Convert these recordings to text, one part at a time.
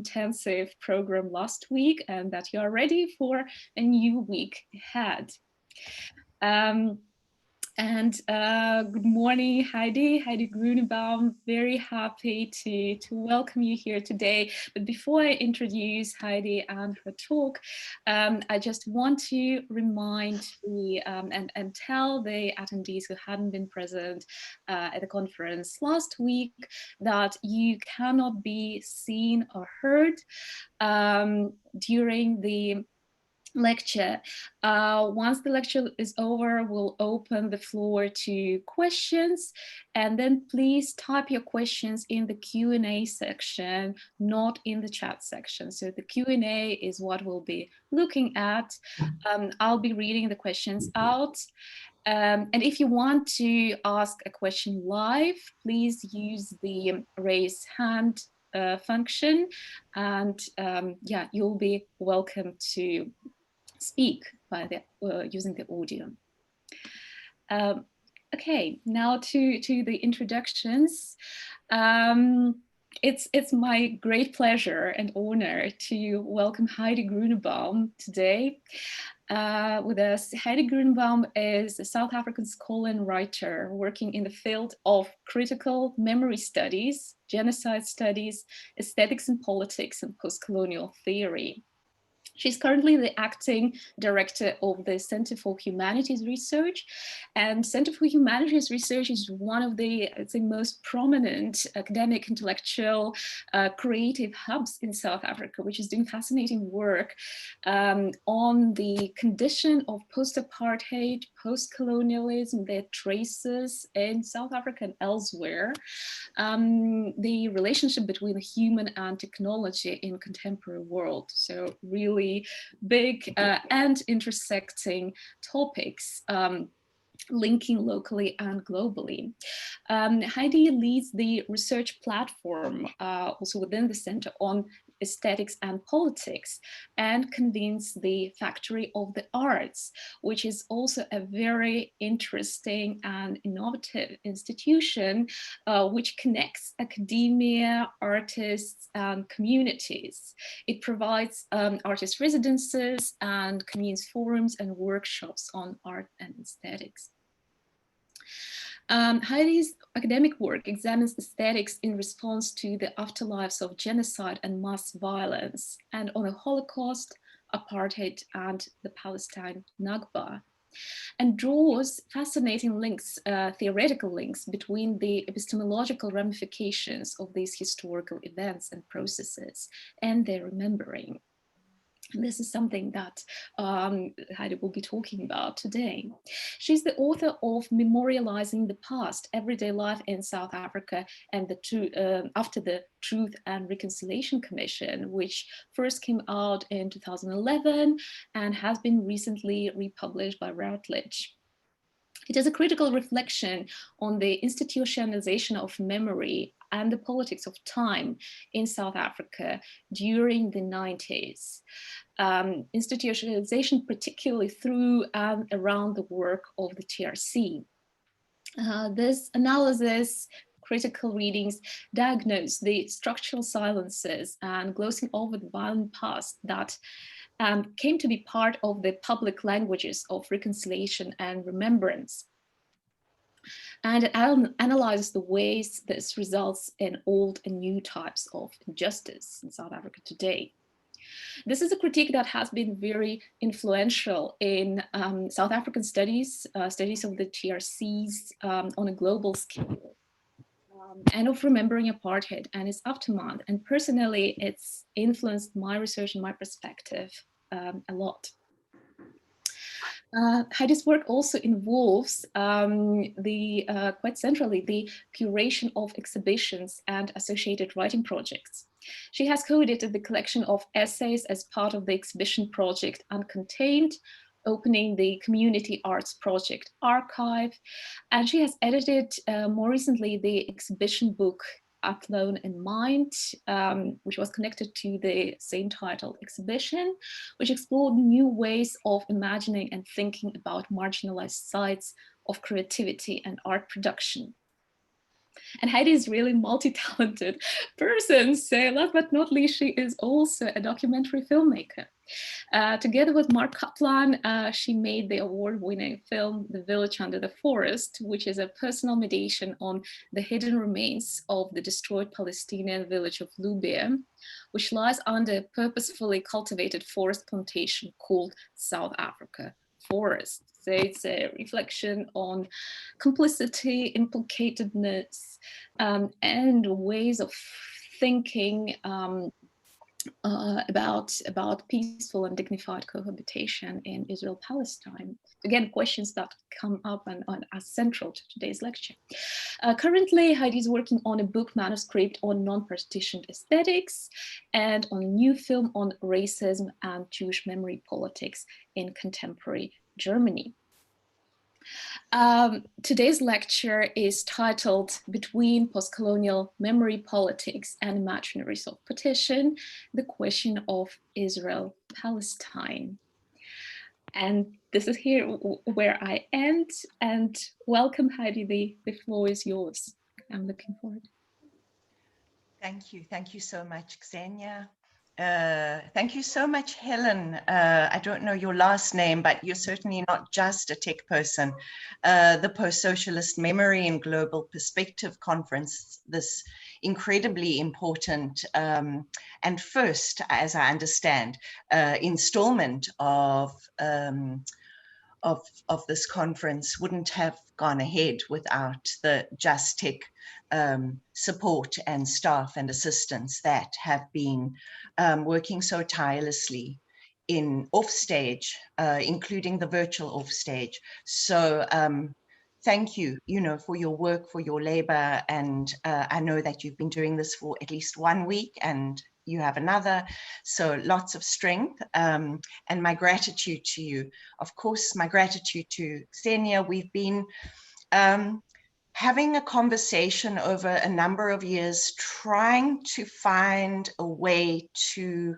intensive program last week and that you are ready for a new week ahead. Good morning, Heidi Grunebaum. Very happy to welcome you here today. But before I introduce Heidi and her talk, I just want to remind and tell the attendees who hadn't been present at the conference last week that you cannot be seen or heard during the lecture. Once the lecture is over, we'll open the floor to questions, and then please type your questions in the Q&A section, not in the chat section. So the Q&A is what we'll be looking at. I'll be reading the questions out. And if you want to ask a question live, please use the raise hand function, and yeah, you'll be welcome to speak by using the audio. Okay, now to the introductions. It's my great pleasure and honor to welcome Heidi Grunebaum today with us. Heidi Grunebaum is a South African scholar and writer working in the field of critical memory studies, genocide studies, aesthetics and politics, and post-colonial theory. She's currently the acting director of the Center for Humanities Research, and Center for Humanities Research is one of the, I'd say, most prominent academic, intellectual, creative hubs in South Africa, which is doing fascinating work on the condition of post-apartheid, post-colonialism, their traces in South Africa and elsewhere, the relationship between the human and technology in contemporary world. So really big and intersecting topics, linking locally and globally. Heidi leads the research platform also within the center on aesthetics and politics, and convenes the Factory of the Arts, which is also a very interesting and innovative institution which connects academia, artists, and communities. It provides artist residences and convenes forums and workshops on art and aesthetics. Heidi's academic work examines aesthetics in response to the afterlives of genocide and mass violence, and on the Holocaust, apartheid, and the Palestine Nakba, and draws fascinating links, theoretical links, between the epistemological ramifications of these historical events and processes and their remembering. And this is something that Heidi will be talking about today. She's the author of Memorializing the Past, Everyday Life in South Africa, and after the Truth and Reconciliation Commission, which first came out in 2011 and has been recently republished by Routledge. It is a critical reflection on the institutionalization of memory and the politics of time in South Africa during the 90s. Institutionalization, particularly through and around the work of the TRC. This analysis, critical readings, diagnose the structural silences and glossing over the violent past that came to be part of the public languages of reconciliation and remembrance. And it analyzes the ways this results in old and new types of injustice in South Africa today. This is a critique that has been very influential in South African studies, studies of the TRCs on a global scale, and of remembering apartheid and its aftermath. And personally, it's influenced my research and my perspective a lot. Heidi's work also involves quite centrally the curation of exhibitions and associated writing projects. She has co-edited the collection of essays as part of the exhibition project Uncontained, opening the Community Arts Project archive, and she has edited more recently the exhibition book At Lone in Mind, which was connected to the same titled exhibition, which explored new ways of imagining and thinking about marginalized sites of creativity and art production. And Heidi is really multi-talented person. So last but not least, she is also a documentary filmmaker. Together with Mark Kaplan, she made the award-winning film The Village Under the Forest, which is a personal meditation on the hidden remains of the destroyed Palestinian village of Lubia, which lies under a purposefully cultivated forest plantation called South Africa Forest. So it's a reflection on complicity, implicatedness, and ways of thinking about peaceful and dignified cohabitation in Israel-Palestine. Again, questions that come up and are central to today's lecture. Currently, Heidi is working on a book manuscript on non-partitioned aesthetics and on a new film on racism and Jewish memory politics in contemporary Germany. Today's lecture is titled Between Postcolonial Memory Politics and Imaginaries of Partition, the Question of Israel-Palestine. And this is here where I end, and welcome, Heidi, the floor is yours. I'm looking forward. Thank you so much, Xenia. Thank you so much, Helen. I don't know your last name, but you're certainly not just a tech person. The Post-Socialist Memory and Global Perspective Conference, this incredibly important and first, as I understand, installment of this conference wouldn't have gone ahead without the Just Tech support and staff and assistants that have been working so tirelessly in offstage, including the virtual offstage. So thank you, for your work, for your labor. And I know that you've been doing this for at least 1 week and you have another, so lots of strength, and my gratitude to you. Of course, my gratitude to Xenia. We've been having a conversation over a number of years, trying to find a way to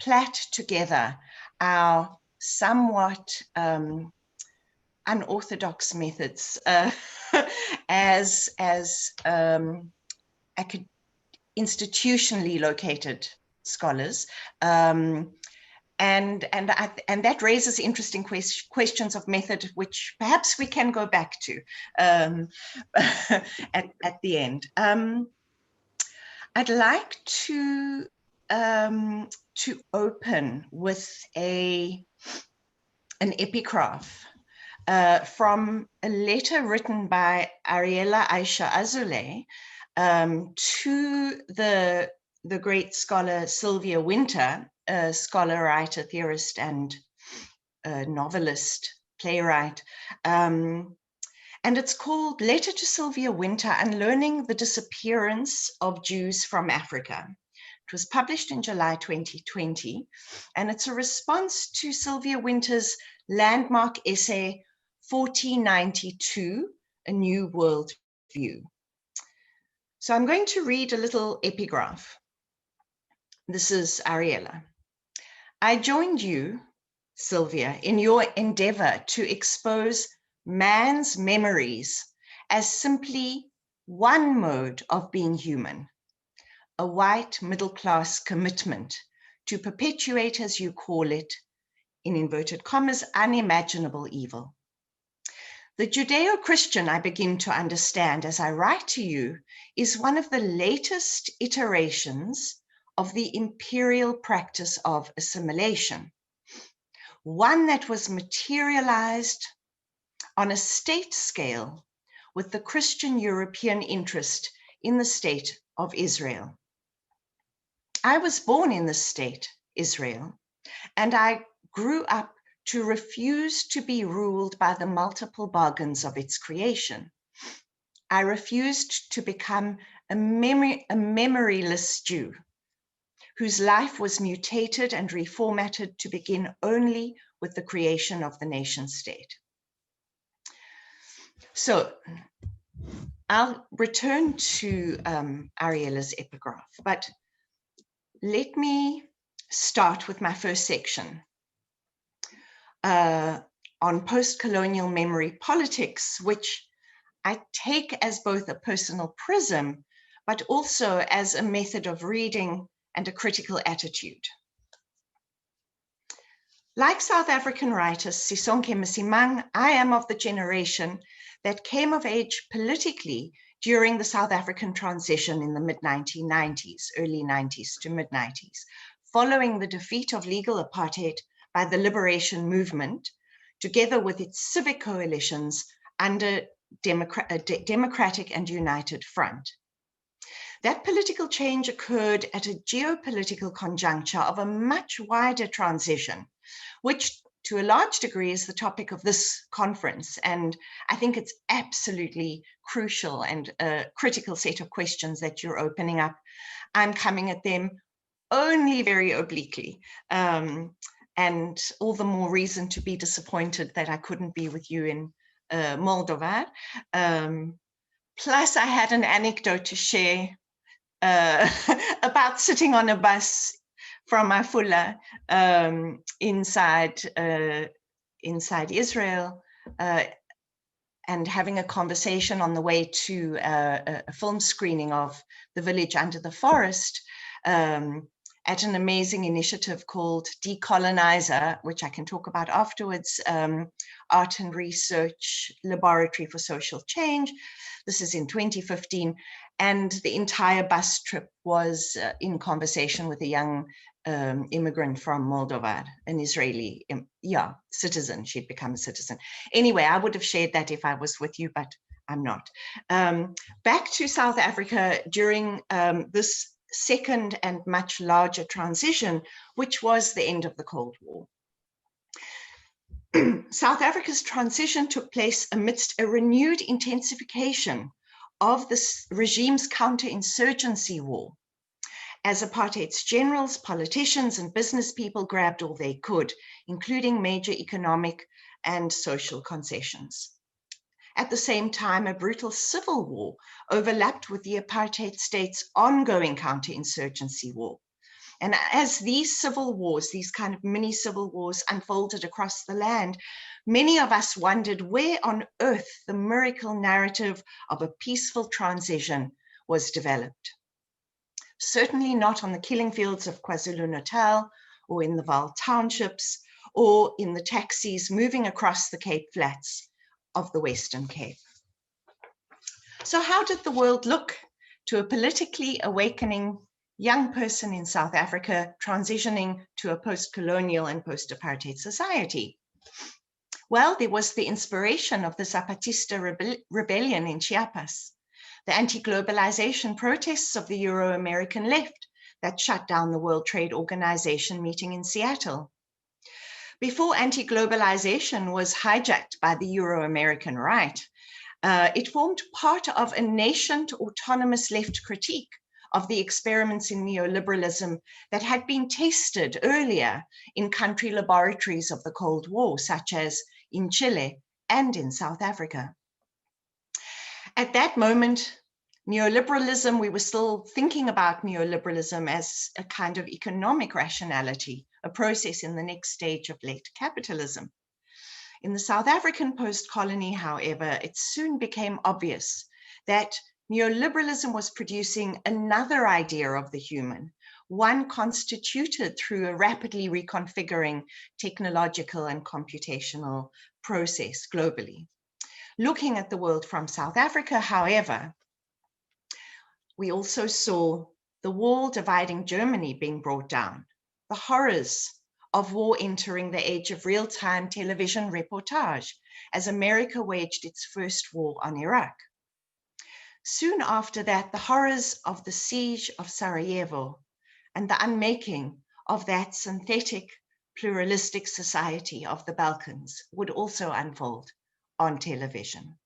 plait together our somewhat unorthodox methods as institutionally located scholars, and that raises interesting questions of method, which perhaps we can go back to at the end. I'd like to open with an epigraph from a letter written by Ariella Aisha Azoulay to the great scholar Sylvia Wynter, a scholar, writer, theorist, and novelist, playwright. And it's called Letter to Sylvia Wynter, Unlearning the Disappearance of Jews from Africa. It was published in July 2020, and it's a response to Sylvia Wynter's landmark essay, 1492, A New World View. So I'm going to read a little epigraph. This is Ariella. I joined you, Sylvia, in your endeavor to expose man's memories as simply one mode of being human, a white middle-class commitment to perpetuate, as you call it, in inverted commas, unimaginable evil. The Judeo-Christian I begin to understand as I write to you is one of the latest iterations of the imperial practice of assimilation, one that was materialized on a state scale with the Christian European interest in the state of Israel. I was born in this state, Israel, and I grew up to refuse to be ruled by the multiple bargains of its creation. I refused to become a memoryless Jew whose life was mutated and reformatted to begin only with the creation of the nation state. So I'll return to Ariella's epigraph, but let me start with my first section on post-colonial memory politics, which I take as both a personal prism, but also as a method of reading and a critical attitude. Like South African writer Sisonke Msimang, I am of the generation that came of age politically during the South African transition in the mid-1990s, early 90s to mid-90s, following the defeat of legal apartheid by the liberation movement, together with its civic coalitions under a democratic and united front. That political change occurred at a geopolitical conjuncture of a much wider transition, which to a large degree is the topic of this conference. And I think it's absolutely crucial and a critical set of questions that you're opening up. I'm coming at them only very obliquely. And all the more reason to be disappointed that I couldn't be with you in Moldova. Plus I had an anecdote to share about sitting on a bus from Afula inside Israel and having a conversation on the way to a film screening of The Village Under the Forest at an amazing initiative called Decolonizer, which I can talk about afterwards, Art and Research Laboratory for Social Change. This is in 2015. And the entire bus trip was in conversation with a young immigrant from Moldova, an Israeli, citizen. She'd become a citizen. Anyway, I would have shared that if I was with you, but I'm not. Back to South Africa during this second and much larger transition, which was the end of the Cold War. South Africa's transition took place amidst a renewed intensification of the regime's counterinsurgency war, as apartheid's generals, politicians, and business people grabbed all they could, including major economic and social concessions. At the same time, a brutal civil war overlapped with the apartheid state's ongoing counterinsurgency war. And as these civil wars, these kind of mini civil wars unfolded across the land, many of us wondered where on earth the miracle narrative of a peaceful transition was developed. Certainly not on the killing fields of KwaZulu-Natal or in the Vaal townships or in the taxis moving across the Cape Flats of the Western Cape. So how did the world look to a politically awakening young person in South Africa transitioning to a post-colonial and post-apartheid society? Well, there was the inspiration of the Zapatista rebellion in Chiapas, the anti-globalization protests of the Euro-American left that shut down the World Trade Organization meeting in Seattle. Before anti-globalization was hijacked by the Euro-American right, it formed part of a nascent autonomous left critique of the experiments in neoliberalism that had been tested earlier in country laboratories of the Cold War, such as in Chile and in South Africa. At that moment, neoliberalism, we were still thinking about neoliberalism as a kind of economic rationality, a process in the next stage of late capitalism. In the South African post-colony, however, it soon became obvious that neoliberalism was producing another idea of the human, one constituted through a rapidly reconfiguring technological and computational process globally. Looking at the world from South Africa, however, we also saw the wall dividing Germany being brought down, the horrors of war entering the age of real-time television reportage as America waged its first war on Iraq. Soon after that, the horrors of the siege of Sarajevo and the unmaking of that synthetic, pluralistic society of the Balkans would also unfold on television.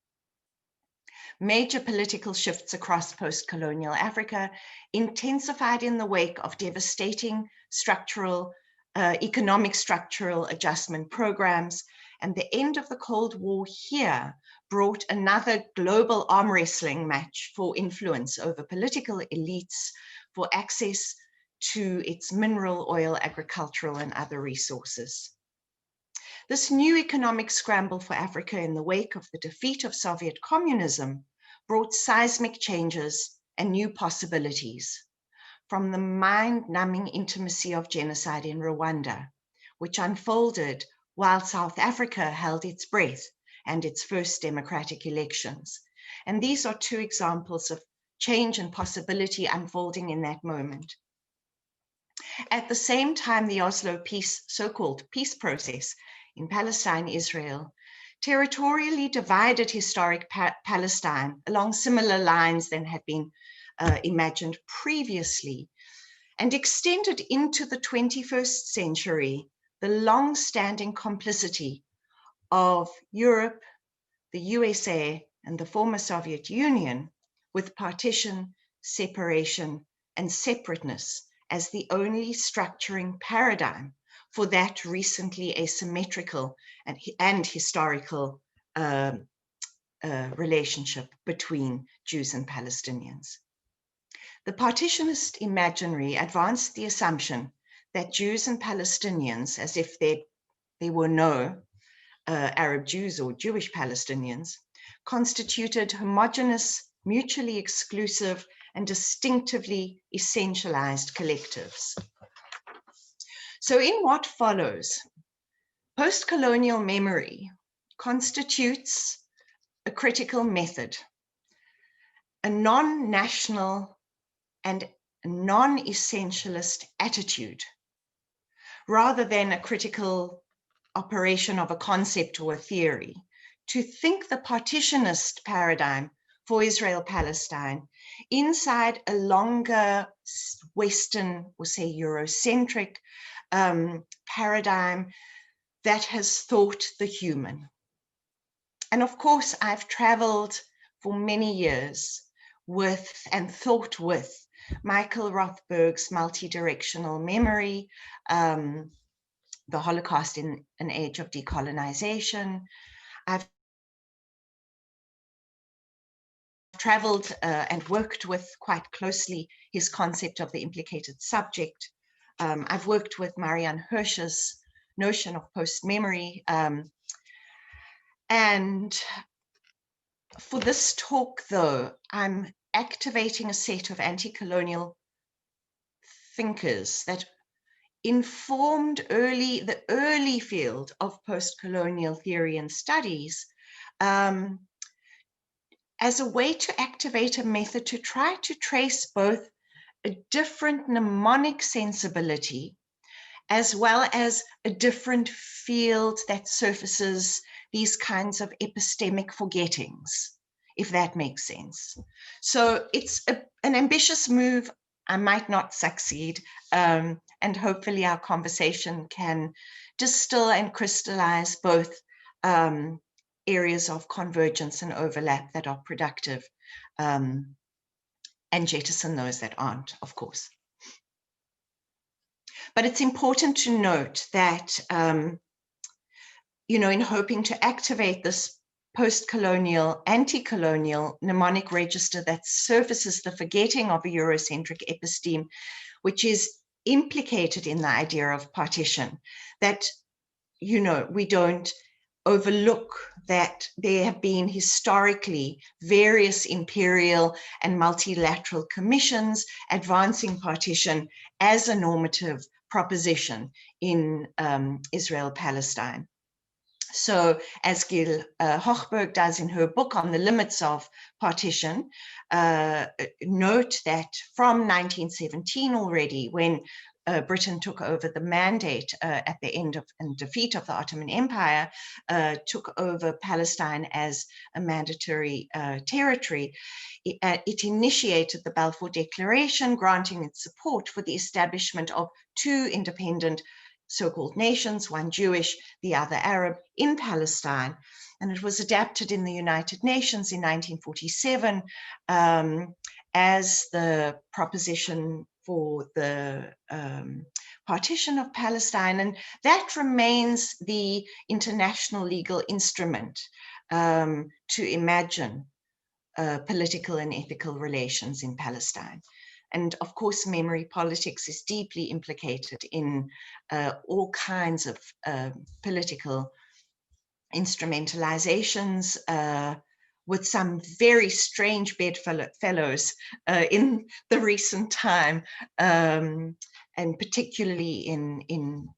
Major political shifts across post-colonial Africa intensified in the wake of devastating economic structural adjustment programs, and the end of the Cold War here brought another global arm wrestling match for influence over political elites for access to its mineral, oil, agricultural, and other resources. This new economic scramble for Africa in the wake of the defeat of Soviet communism brought seismic changes and new possibilities, from the mind-numbing intimacy of genocide in Rwanda, which unfolded while South Africa held its breath and its first democratic elections. And these are two examples of change and possibility unfolding in that moment. At the same time, the Oslo peace, so-called peace process in Palestine, Israel, territorially divided historic Palestine along similar lines than had been imagined previously, and extended into the 21st century the long-standing complicity of Europe, the USA, and the former Soviet Union with partition, separation, and separateness as the only structuring paradigm for that recently asymmetrical and historical relationship between Jews and Palestinians. The partitionist imaginary advanced the assumption that Jews and Palestinians, as if there were no Arab Jews or Jewish Palestinians, constituted homogeneous, mutually exclusive, and distinctively essentialized collectives. So in what follows, post-colonial memory constitutes a critical method, a non-national and non-essentialist attitude, rather than a critical operation of a concept or a theory, to think the partitionist paradigm for Israel-Palestine inside a longer Western, or say Eurocentric paradigm that has thought the human. And of course, I've traveled for many years with and thought with Michael Rothberg's multi-directional memory, the Holocaust in an Age of Decolonization. I've traveled and worked with quite closely his concept of the implicated subject. I've worked with Marianne Hirsch's notion of post-memory. And for this talk, though, I'm activating a set of anti-colonial thinkers that informed the early field of post-colonial theory and studies as a way to activate a method to try to trace both a different mnemonic sensibility as well as a different field that surfaces these kinds of epistemic forgettings, if that makes sense. So it's an ambitious move. I might not succeed, and hopefully our conversation can distill and crystallize both areas of convergence and overlap that are productive, and jettison those that aren't, of course. But it's important to note that, in hoping to activate this post-colonial, anti-colonial mnemonic register that surfaces the forgetting of a Eurocentric episteme, which is implicated in the idea of partition, that, we don't overlook that there have been historically various imperial and multilateral commissions advancing partition as a normative proposition in Israel-Palestine. So as Gil Hochberg does in her book on the limits of partition, note that from 1917 already, when Britain took over the mandate at the end of and defeat of the Ottoman Empire, took over Palestine as a mandatory territory. It initiated the Balfour Declaration, granting its support for the establishment of two independent so-called nations, one Jewish, the other Arab, in Palestine. And it was adapted in the United Nations in 1947 as the proposition for the partition of Palestine. And that remains the international legal instrument to imagine political and ethical relations in Palestine. And of course, memory politics is deeply implicated in all kinds of political instrumentalizations, with some very strange bedfellows in the recent time, and particularly in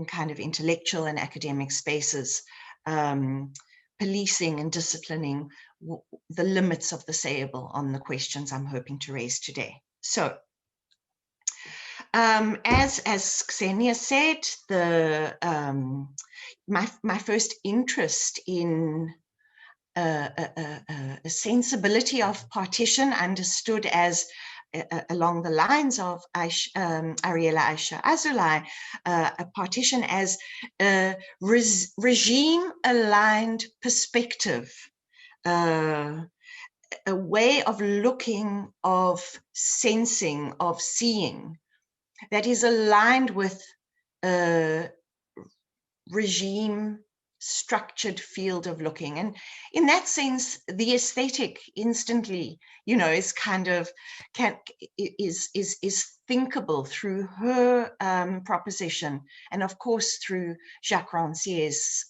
kind of intellectual and academic spaces, policing and disciplining the limits of the sayable on the questions I'm hoping to raise today. So, as Xenia said, my first interest in a sensibility of partition, understood as along the lines of Ariela Aisha Azulai, a partition as a regime-aligned perspective, a way of looking, of sensing, of seeing, that is aligned with a regime structured field of looking. And in that sense, the aesthetic instantly, you know, is kind of is thinkable through her proposition, and of course through Jacques Rancier's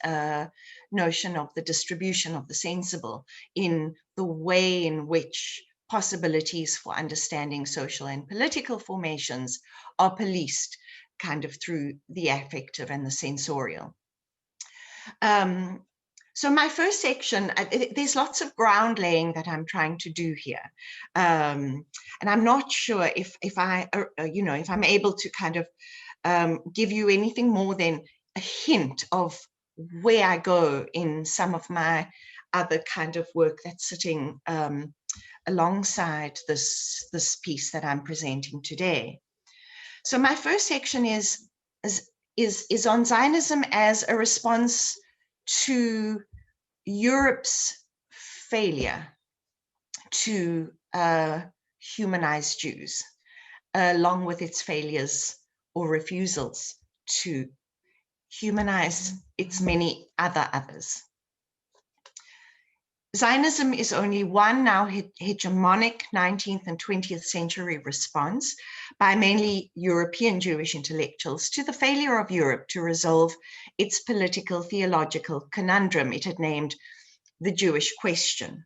notion of the distribution of the sensible in the way in which possibilities for understanding social and political formations are policed kind of through the affective and the sensorial. So my first section, there's lots of ground laying that I'm trying to do here. And I'm not sure if I'm able to kind of give you anything more than a hint of where I go in some of my other kind of work that's sitting alongside this piece that I'm presenting today. So my first section is on Zionism as a response to Europe's failure to humanize Jews, along with its failures or refusals to humanize its many others. Zionism is only one now hegemonic 19th and 20th century response by mainly European Jewish intellectuals to the failure of Europe to resolve its political theological conundrum it had named the Jewish question.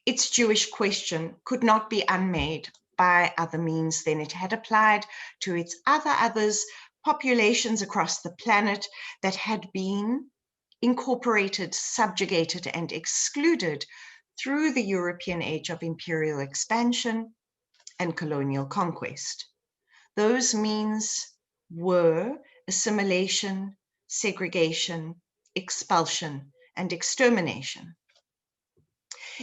Its Jewish question could not be unmade by other means than it had applied to its others, populations across the planet that had been incorporated, subjugated, and excluded through the European age of imperial expansion and colonial conquest. Those means were assimilation, segregation, expulsion, and extermination.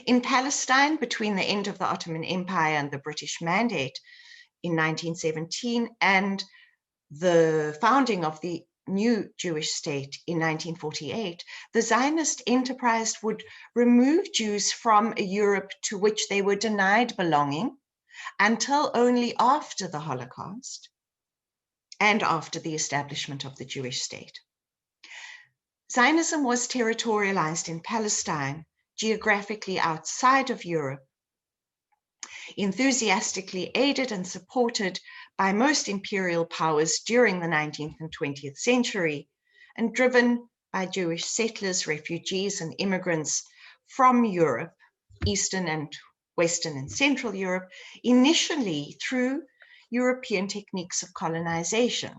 In Palestine, between the end of the Ottoman Empire and the British Mandate in 1917 and the founding of the new Jewish state in 1948, the Zionist enterprise would remove Jews from a Europe to which they were denied belonging until only after the Holocaust and after the establishment of the Jewish state. Zionism was territorialized in Palestine, geographically outside of Europe, enthusiastically aided and supported by most imperial powers during the 19th and 20th century, and driven by Jewish settlers, refugees, and immigrants from Europe, Eastern and Western and Central Europe, initially through European techniques of colonization,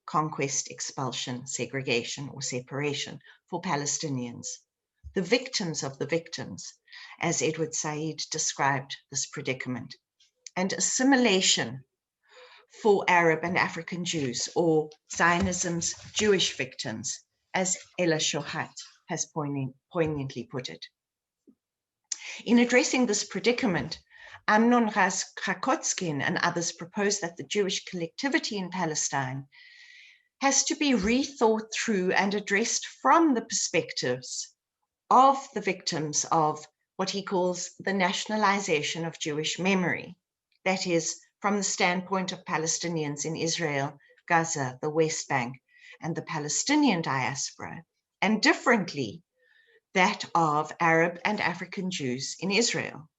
conquest, expulsion, segregation, or separation for Palestinians, the victims of the victims, as Edward Said described this predicament, and assimilation for Arab and African Jews, or Zionism's Jewish victims, as Ella Shohat has poignantly put it. In addressing this predicament, Amnon Rakotskin and others propose that the Jewish collectivity in Palestine has to be rethought through and addressed from the perspectives of the victims of what he calls the nationalization of Jewish memory, that is, from the standpoint of Palestinians in Israel, Gaza, the West Bank, and the Palestinian diaspora, and differently, that of Arab and African Jews in Israel.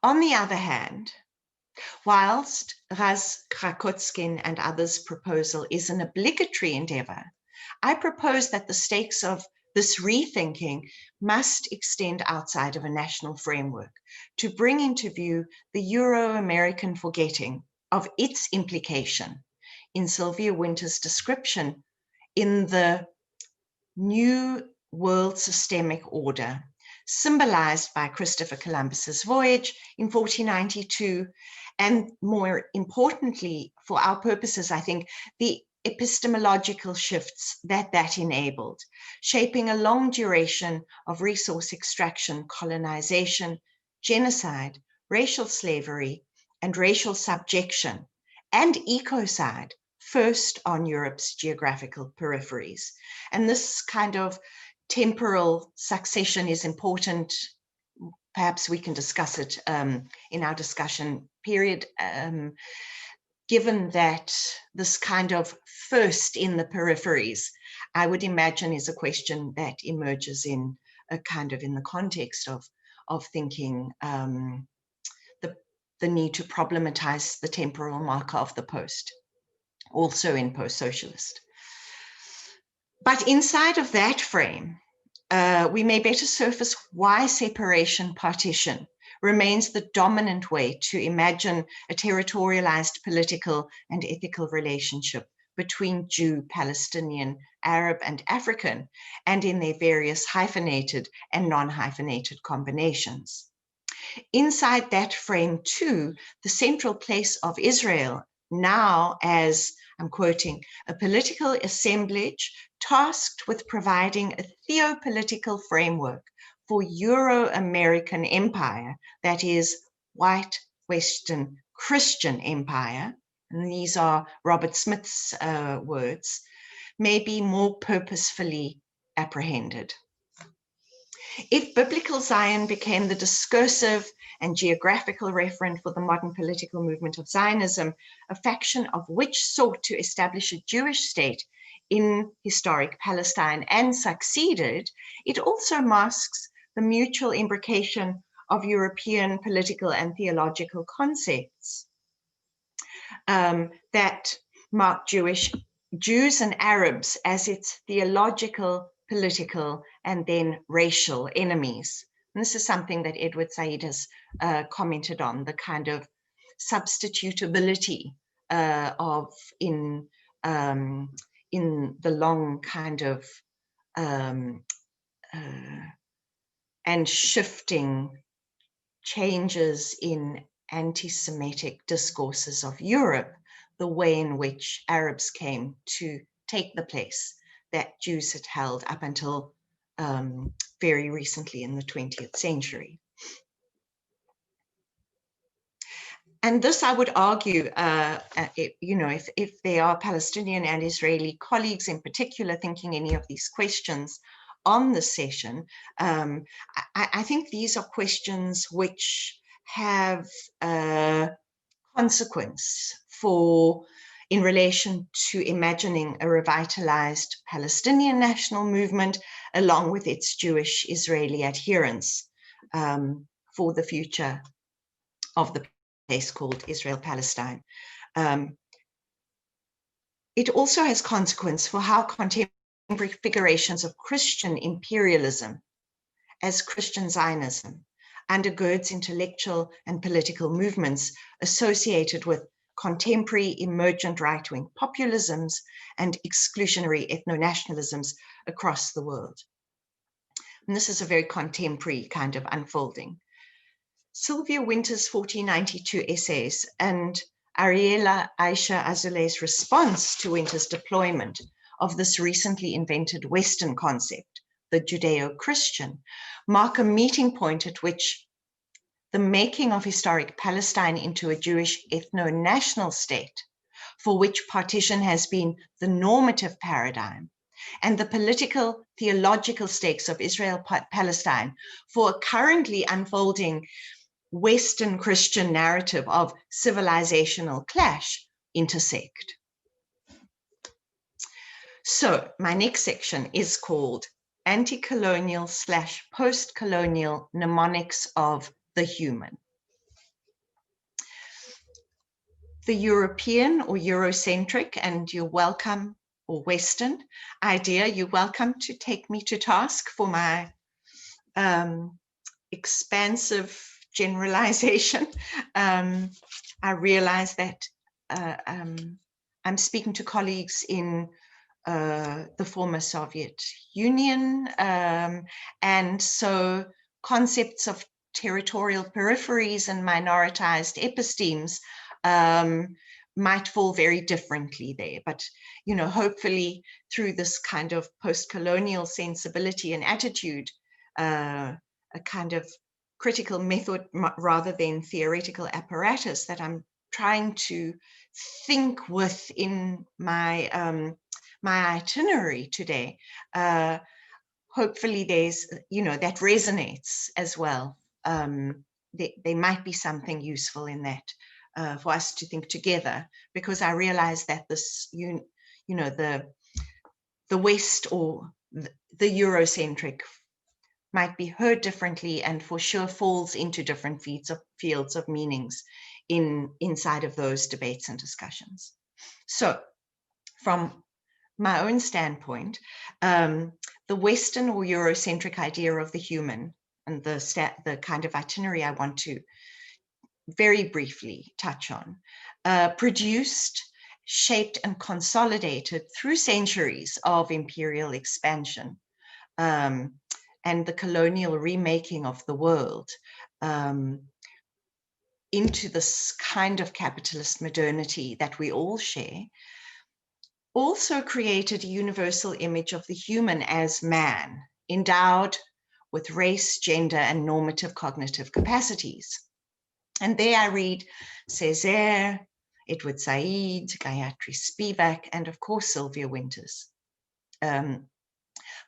On the other hand, whilst Raz Krakotskin and others' proposal is an obligatory endeavor, I propose that the stakes of this rethinking must extend outside of a national framework to bring into view the Euro-American forgetting of its implication in Sylvia Wynter's description in the New World Systemic Order, symbolized by Christopher Columbus's voyage in 1492, and more importantly, for our purposes, I think, the epistemological shifts that enabled, shaping a long duration of resource extraction, colonization, genocide, racial slavery, and racial subjection, and ecocide, first on Europe's geographical peripheries. And this kind of temporal succession is important. Perhaps we can discuss it in our discussion period, given that this kind of first in the peripheries, I would imagine, is a question that emerges in a kind of in the context of thinking the need to problematize the temporal marker of the post, also in post-socialist. But inside of that frame, we may better surface why separation partition remains the dominant way to imagine a territorialized political and ethical relationship between Jew, Palestinian, Arab, and African, and in their various hyphenated and non-hyphenated combinations. Inside that frame, too, the central place of Israel, now as, I'm quoting, a political assemblage tasked with providing a theopolitical framework for Euro-American empire, that is, white Western Christian empire, and these are Robert Smith's words, may be more purposefully apprehended. If biblical Zion became the discursive and geographical referent for the modern political movement of Zionism, a faction of which sought to establish a Jewish state in historic Palestine and succeeded, it also masks the mutual imbrication of European political and theological concepts that mark Jews and Arabs as its theological, political, and then racial enemies. And this is something that Edward Said has commented on, the kind of substitutability of in the long kind of and shifting changes in anti-Semitic discourses of Europe, the way in which Arabs came to take the place that Jews had held up until very recently in the 20th century. And this, I would argue, if there are Palestinian and Israeli colleagues in particular thinking any of these questions on the session, I think these are questions which have consequence in relation to imagining a revitalized Palestinian national movement along with its Jewish Israeli adherents for the future of the place called Israel-Palestine. It also has consequence for how contemporary configurations of Christian imperialism as Christian Zionism undergirds intellectual and political movements associated with contemporary emergent right-wing populisms and exclusionary ethno-nationalisms across the world. And this is a very contemporary kind of unfolding. Sylvia Wynter's 1492 essays and Ariela Aisha Azoulay's response to Wynter's deployment of this recently invented Western concept, the Judeo-Christian, mark a meeting point at which the making of historic Palestine into a Jewish ethno-national state, for which partition has been the normative paradigm, and the political, theological stakes of Israel-Palestine for a currently unfolding Western Christian narrative of civilizational clash intersect. So my next section is called Anti-Colonial / Post-Colonial Mnemonics of the Human. the European or Eurocentric, and you're welcome, or Western idea, you're welcome to take me to task for my expansive generalization. I realize that I'm speaking to colleagues in the former Soviet Union, and so concepts of territorial peripheries and minoritized epistemes might fall very differently there. But, you know, hopefully through this kind of post-colonial sensibility and attitude, a kind of critical method rather than theoretical apparatus that I'm trying to think with in my my itinerary today, hopefully there's, you know, that resonates as well. There might be something useful in that for us to think together, because I realize that this, you know, the West or the Eurocentric might be heard differently, and for sure falls into different fields of meanings inside of those debates and discussions. So from my own standpoint, the Western or Eurocentric idea of the human, and the kind of itinerary I want to very briefly touch on, produced, shaped, and consolidated through centuries of imperial expansion and the colonial remaking of the world into this kind of capitalist modernity that we all share, also created a universal image of the human as man, endowed with race, gender, and normative cognitive capacities. And there I read Césaire, Edward Said, Gayatri Spivak, and of course Sylvia Winters.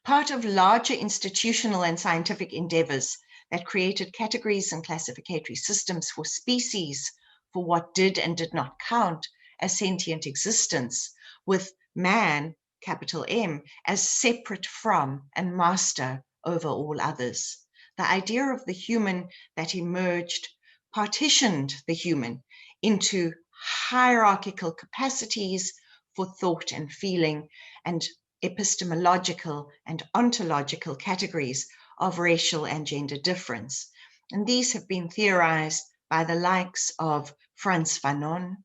Part of larger institutional and scientific endeavors that created categories and classificatory systems for species, for what did and did not count as sentient existence, with man, capital M, as separate from and master over all others. The idea of the human that emerged partitioned the human into hierarchical capacities for thought and feeling, and epistemological and ontological categories of racial and gender difference. And these have been theorized by the likes of Frantz Fanon,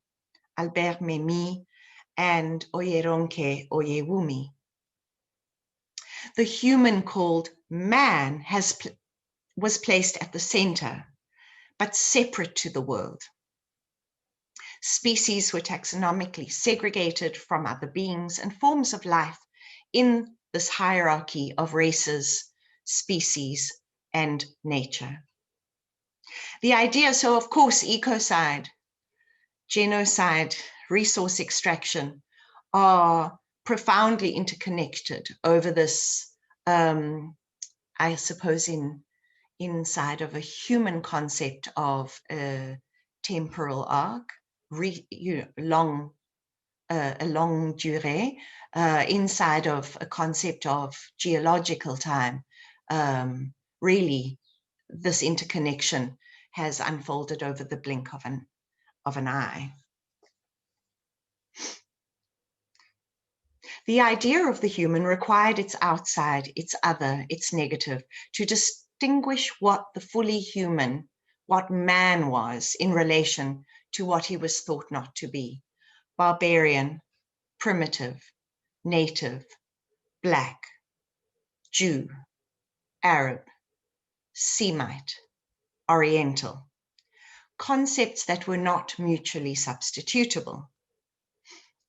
Albert Memmi, and Oyeronke Oyewumi. The human called man was placed at the center, but separate to the world. Species were taxonomically segregated from other beings and forms of life in this hierarchy of races, species, and nature. The idea, so of course, ecocide, genocide, resource extraction are profoundly interconnected over this, I suppose, inside of a human concept of a temporal arc, a long durée, inside of a concept of geological time. Really, this interconnection has unfolded over the blink of an eye. The idea of the human required its outside, its other, its negative, to distinguish what the fully human, what man was in relation to what he was thought not to be: barbarian, primitive, native, Black, Jew, Arab, Semite, Oriental, concepts that were not mutually substitutable,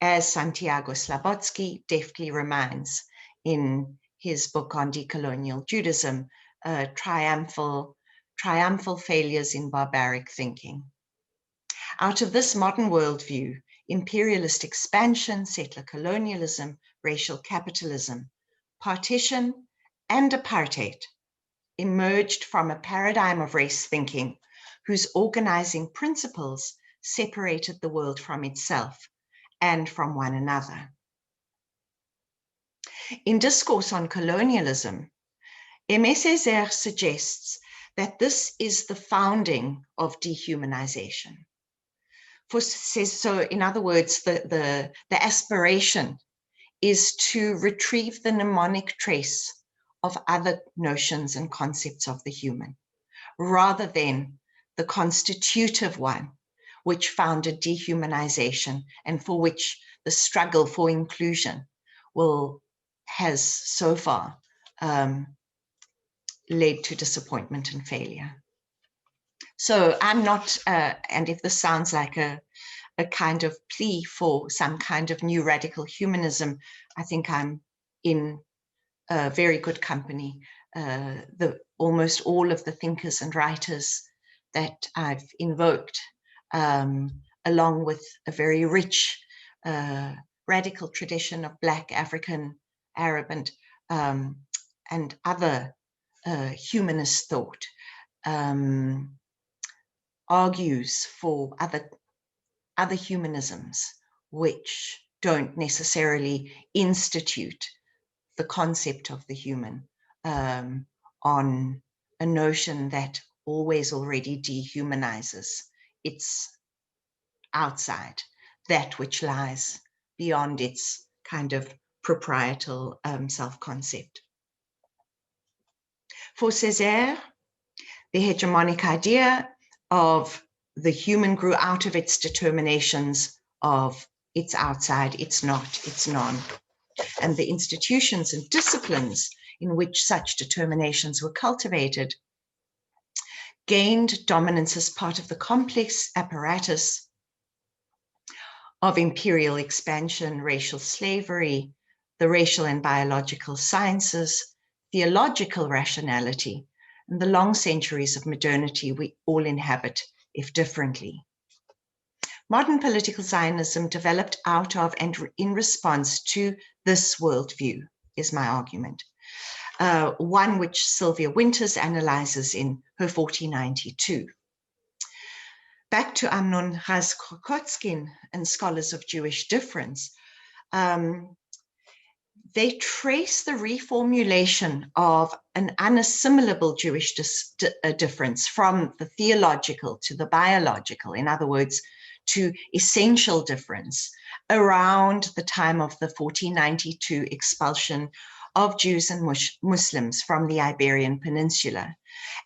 as Santiago Slabotsky deftly reminds in his book on decolonial Judaism, triumphal failures in barbaric thinking. Out of this modern worldview, imperialist expansion, settler colonialism, racial capitalism, partition, and apartheid emerged from a paradigm of race thinking whose organizing principles separated the world from itself and from one another. In Discourse on Colonialism, Aimé Césaire suggests that this is the founding of dehumanization. So in other words, the aspiration is to retrieve the mnemonic trace of other notions and concepts of the human, rather than the constitutive one, which founded dehumanization and for which the struggle for inclusion has so far led to disappointment and failure. So I'm not, and if this sounds like a kind of plea for some kind of new radical humanism, I think I'm in very good company. Almost all of the thinkers and writers that I've invoked, along with a very rich radical tradition of Black, African, Arab, and other humanist thought, argues for other humanisms which don't necessarily institute the concept of the human on a notion that always already dehumanizes. It's outside that which lies beyond its kind of proprietal self-concept. For Césaire, the hegemonic idea of the human grew out of its determinations of it's outside, it's not, it's none. And the institutions and disciplines in which such determinations were cultivated gained dominance as part of the complex apparatus of imperial expansion, racial slavery, the racial and biological sciences, theological rationality, and the long centuries of modernity we all inhabit, if differently. Modern political Zionism developed out of and in response to this worldview, is my argument. One which Sylvia Winters analyzes in her 1492. Back to Amnon Raz-Krokotskin and scholars of Jewish difference, they trace the reformulation of an unassimilable Jewish difference from the theological to the biological, in other words, to essential difference around the time of the 1492 expulsion of Jews and Muslims from the Iberian Peninsula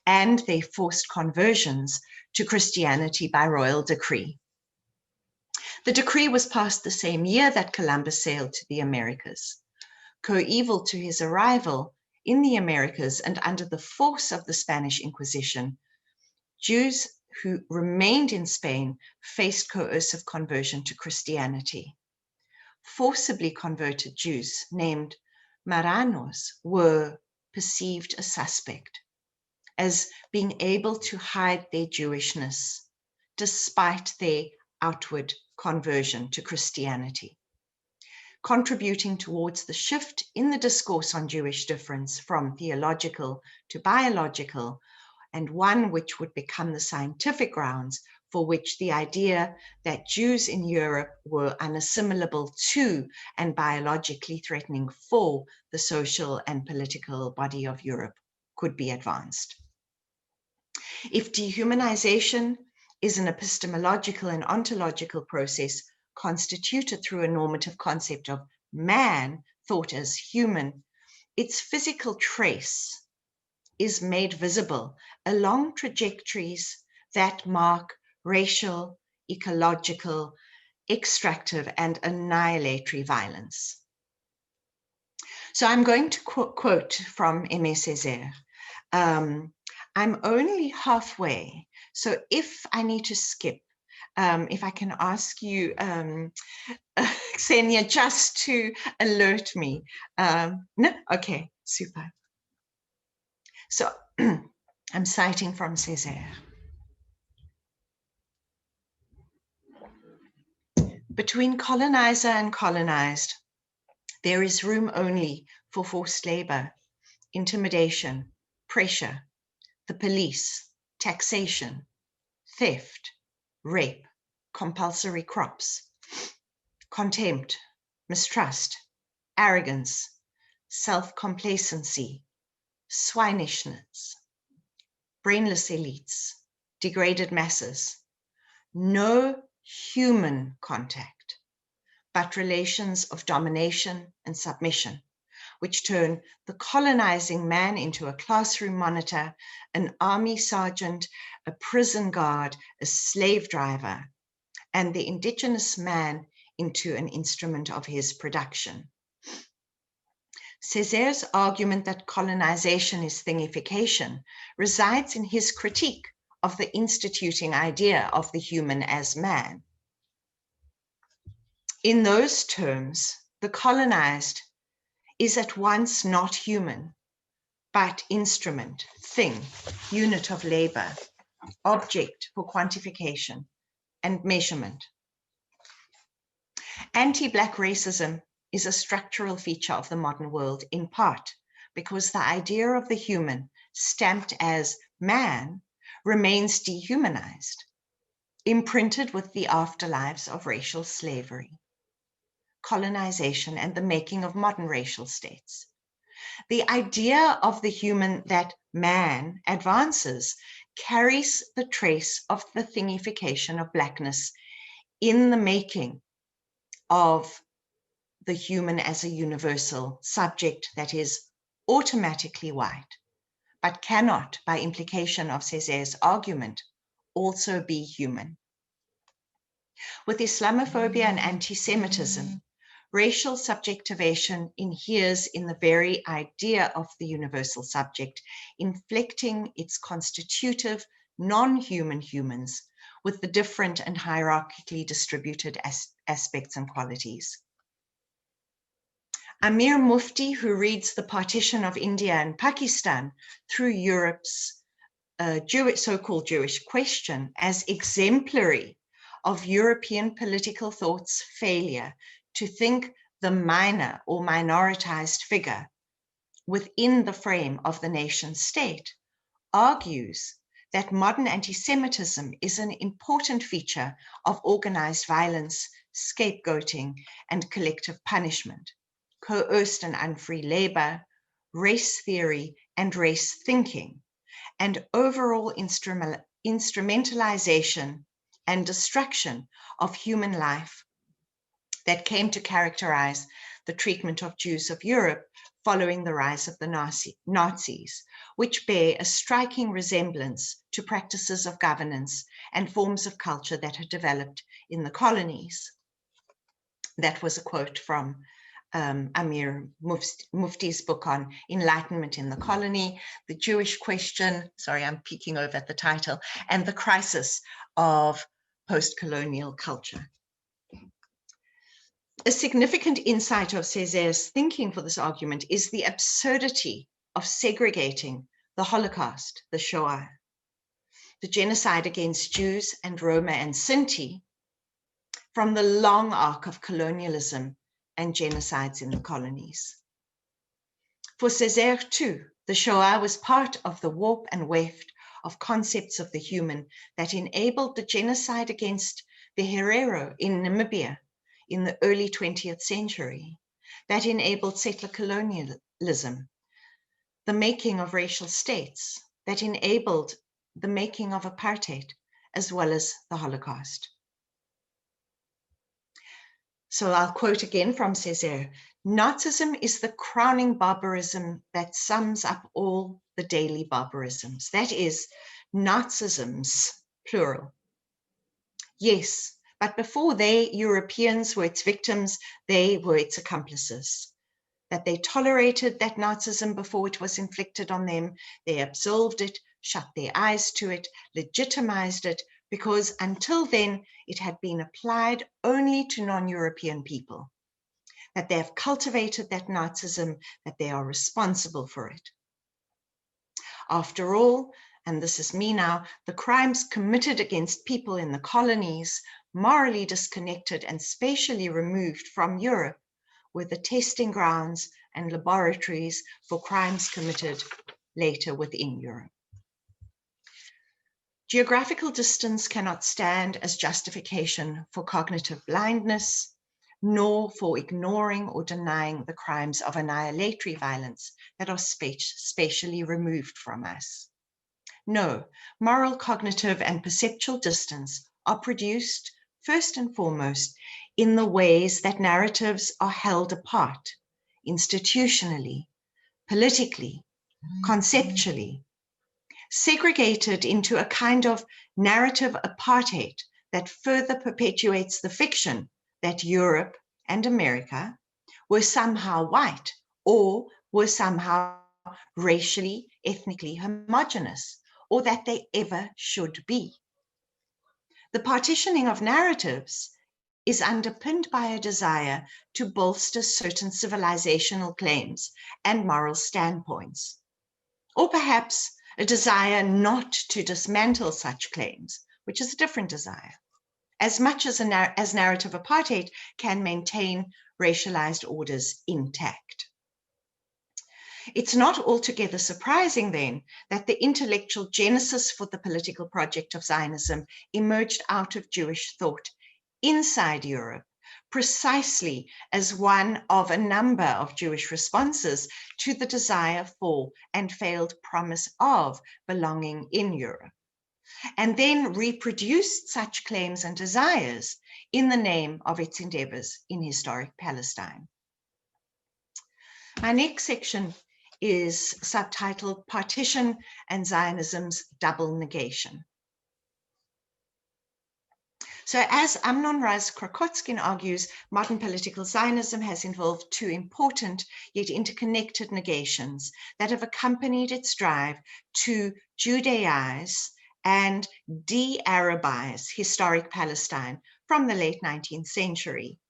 and their forced conversions to Christianity by royal decree. The decree was passed the same year that Columbus sailed to the Americas. Coeval to his arrival in the Americas and under the force of the Spanish Inquisition, Jews who remained in Spain faced coercive conversion to Christianity. Forcibly converted Jews named Marranos were perceived as suspect, as being able to hide their Jewishness despite their outward conversion to Christianity, contributing towards the shift in the discourse on Jewish difference from theological to biological, and one which would become the scientific grounds for which the idea that Jews in Europe were unassimilable to and biologically threatening for the social and political body of Europe could be advanced. If dehumanization is an epistemological and ontological process constituted through a normative concept of man thought as human, its physical trace is made visible along trajectories that mark racial, ecological, extractive, and annihilatory violence. So I'm going to quote from Aimé Césaire. I'm only halfway, so if I need to skip, if I can ask you, Xenia, just to alert me. No? Okay, super. So I'm citing from Césaire. Between colonizer and colonized, there is room only for forced labor, intimidation, pressure, the police, taxation, theft, rape, compulsory crops, contempt, mistrust, arrogance, self-complacency, swinishness, brainless elites, degraded masses. No human contact, but relations of domination and submission, which turn the colonizing man into a classroom monitor, an army sergeant, a prison guard, a slave driver, and the indigenous man into an instrument of his production. Césaire's argument that colonization is thingification resides in his critique of the instituting idea of the human as man. In those terms, the colonized is at once not human, but instrument, thing, unit of labor, object for quantification and measurement. Anti-Black racism is a structural feature of the modern world, in part because the idea of the human, stamped as man, remains dehumanized, imprinted with the afterlives of racial slavery, colonization, and the making of modern racial states. The idea of the human that man advances carries the trace of the thingification of Blackness in the making of the human as a universal subject that is automatically white, but cannot, by implication of Césaire's argument, also be human. With Islamophobia and anti-Semitism, racial subjectivation inheres in the very idea of the universal subject, inflecting its constitutive non-human humans with the different and hierarchically distributed aspects and qualities. Amir Mufti, who reads the partition of India and Pakistan through Europe's so-called Jewish question as exemplary of European political thought's failure to think the minor or minoritized figure within the frame of the nation state, argues that modern anti-Semitism is an important feature of organized violence, scapegoating, and collective punishment, coerced and unfree labor, race theory, and race thinking, and overall instrumentalization and destruction of human life that came to characterize the treatment of Jews of Europe following the rise of the Nazis, which bear a striking resemblance to practices of governance and forms of culture that had developed in the colonies. That was a quote from Amir Mufti's book on Enlightenment in the Colony, The Jewish Question, sorry, I'm peeking over at the title, and the Crisis of Post-Colonial Culture. A significant insight of Césaire's thinking for this argument is the absurdity of segregating the Holocaust, the Shoah, the genocide against Jews and Roma and Sinti, from the long arc of colonialism and genocides in the colonies. For Césaire, too, the Shoah was part of the warp and weft of concepts of the human that enabled the genocide against the Herero in Namibia in the early 20th century, that enabled settler colonialism, the making of racial states, that enabled the making of apartheid, as well as the Holocaust. So I'll quote again from Césaire, Nazism is the crowning barbarism that sums up all the daily barbarisms. That is, Nazisms, plural. Yes, but before they, Europeans, were its victims, they were its accomplices. That they tolerated that Nazism before it was inflicted on them, they absolved it, shut their eyes to it, legitimized it, because until then it had been applied only to non-European people. That they have cultivated that Nazism, that they are responsible for it. After all, and this is me now, the crimes committed against people in the colonies, morally disconnected and spatially removed from Europe, were the testing grounds and laboratories for crimes committed later within Europe. Geographical distance cannot stand as justification for cognitive blindness, nor for ignoring or denying the crimes of annihilatory violence that are spatially removed from us. No, moral, cognitive, and perceptual distance are produced, first and foremost, in the ways that narratives are held apart, institutionally, politically, conceptually, segregated into a kind of narrative apartheid that further perpetuates the fiction that Europe and America were somehow white or were somehow racially, ethnically homogenous, or that they ever should be. The partitioning of narratives is underpinned by a desire to bolster certain civilizational claims and moral standpoints, or perhaps a desire not to dismantle such claims, which is a different desire, as much as narrative apartheid can maintain racialized orders intact. It's not altogether surprising then that the intellectual genesis for the political project of Zionism emerged out of Jewish thought inside Europe, precisely as one of a number of Jewish responses to the desire for and failed promise of belonging in Europe, and then reproduced such claims and desires in the name of its endeavors in historic Palestine. My next section is subtitled Partition and Zionism's Double Negation. So as Amnon Raz Krokotskin argues, modern political Zionism has involved two important yet interconnected negations that have accompanied its drive to Judaize and de-Arabize historic Palestine from the late 19th century.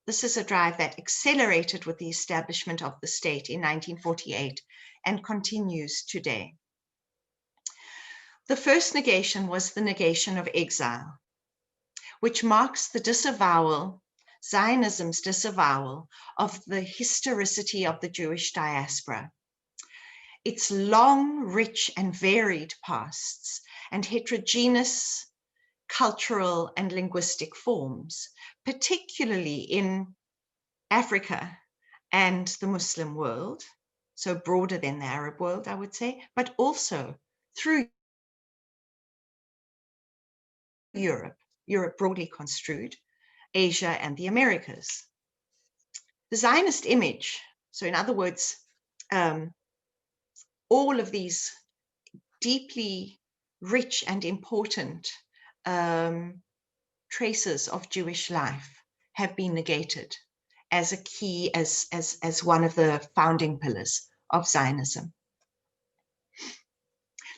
This is a drive that accelerated with the establishment of the state in 1948 and continues today. The first negation was the negation of exile, which marks the disavowal, Zionism's disavowal of the historicity of the Jewish diaspora, its long, rich, and varied pasts and heterogeneous cultural and linguistic forms, particularly in Africa and the Muslim world, so broader than the Arab world, I would say, but also through Europe broadly construed, Asia and the Americas. The Zionist image, so in other words, all of these deeply rich and important traces of Jewish life have been negated as a key, as one of the founding pillars of Zionism.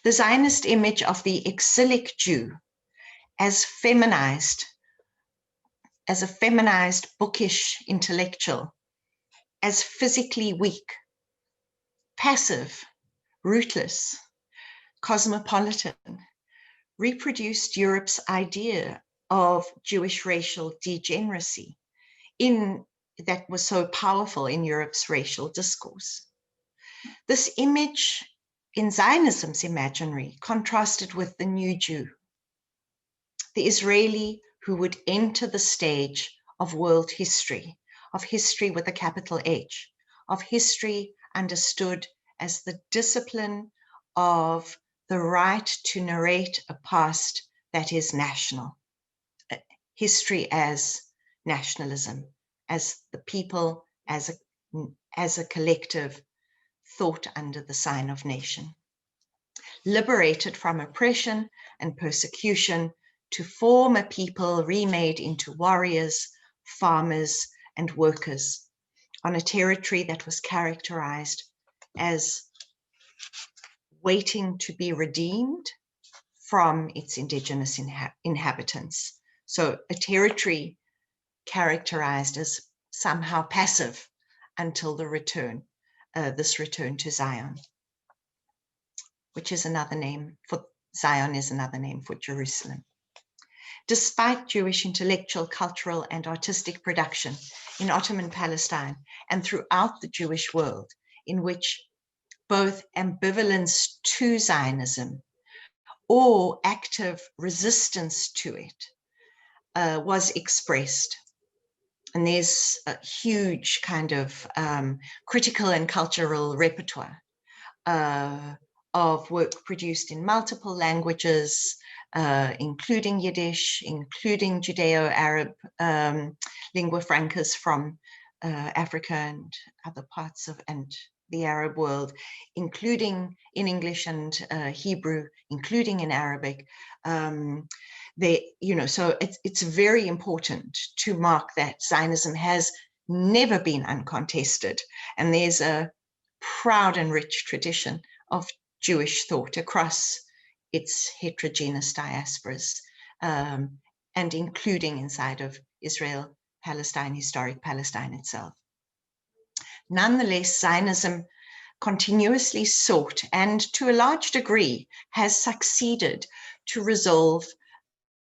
The Zionist image of the exilic Jew as a feminized, bookish intellectual, as physically weak, passive, rootless, cosmopolitan, reproduced Europe's idea of Jewish racial degeneracy that was so powerful in Europe's racial discourse. This image in Zionism's imaginary contrasted with the new Jew, the Israeli who would enter the stage of world history, of history with a capital H, of history understood as the discipline of the right to narrate a past that is national, history as nationalism, as the people, as a collective thought under the sign of nation. Liberated from oppression and persecution to form a people remade into warriors, farmers, and workers on a territory that was characterized as waiting to be redeemed from its indigenous inhabitants. So a territory characterized as somehow passive until the return, this return to Zion, which is another name for Zion, is another name for Jerusalem. Despite Jewish intellectual, cultural, and artistic production in Ottoman Palestine and throughout the Jewish world, in which both ambivalence to Zionism or active resistance to it was expressed. And there's a huge kind of critical and cultural repertoire of work produced in multiple languages, including Yiddish, including Judeo-Arab lingua francas from Africa and other parts of and the Arab world, including in English and Hebrew, including in Arabic. So it's very important to mark that Zionism has never been uncontested, and there's a proud and rich tradition of Jewish thought across its heterogeneous diasporas, and including inside of Israel, Palestine, historic Palestine itself. Nonetheless, Zionism continuously sought and to a large degree has succeeded to resolve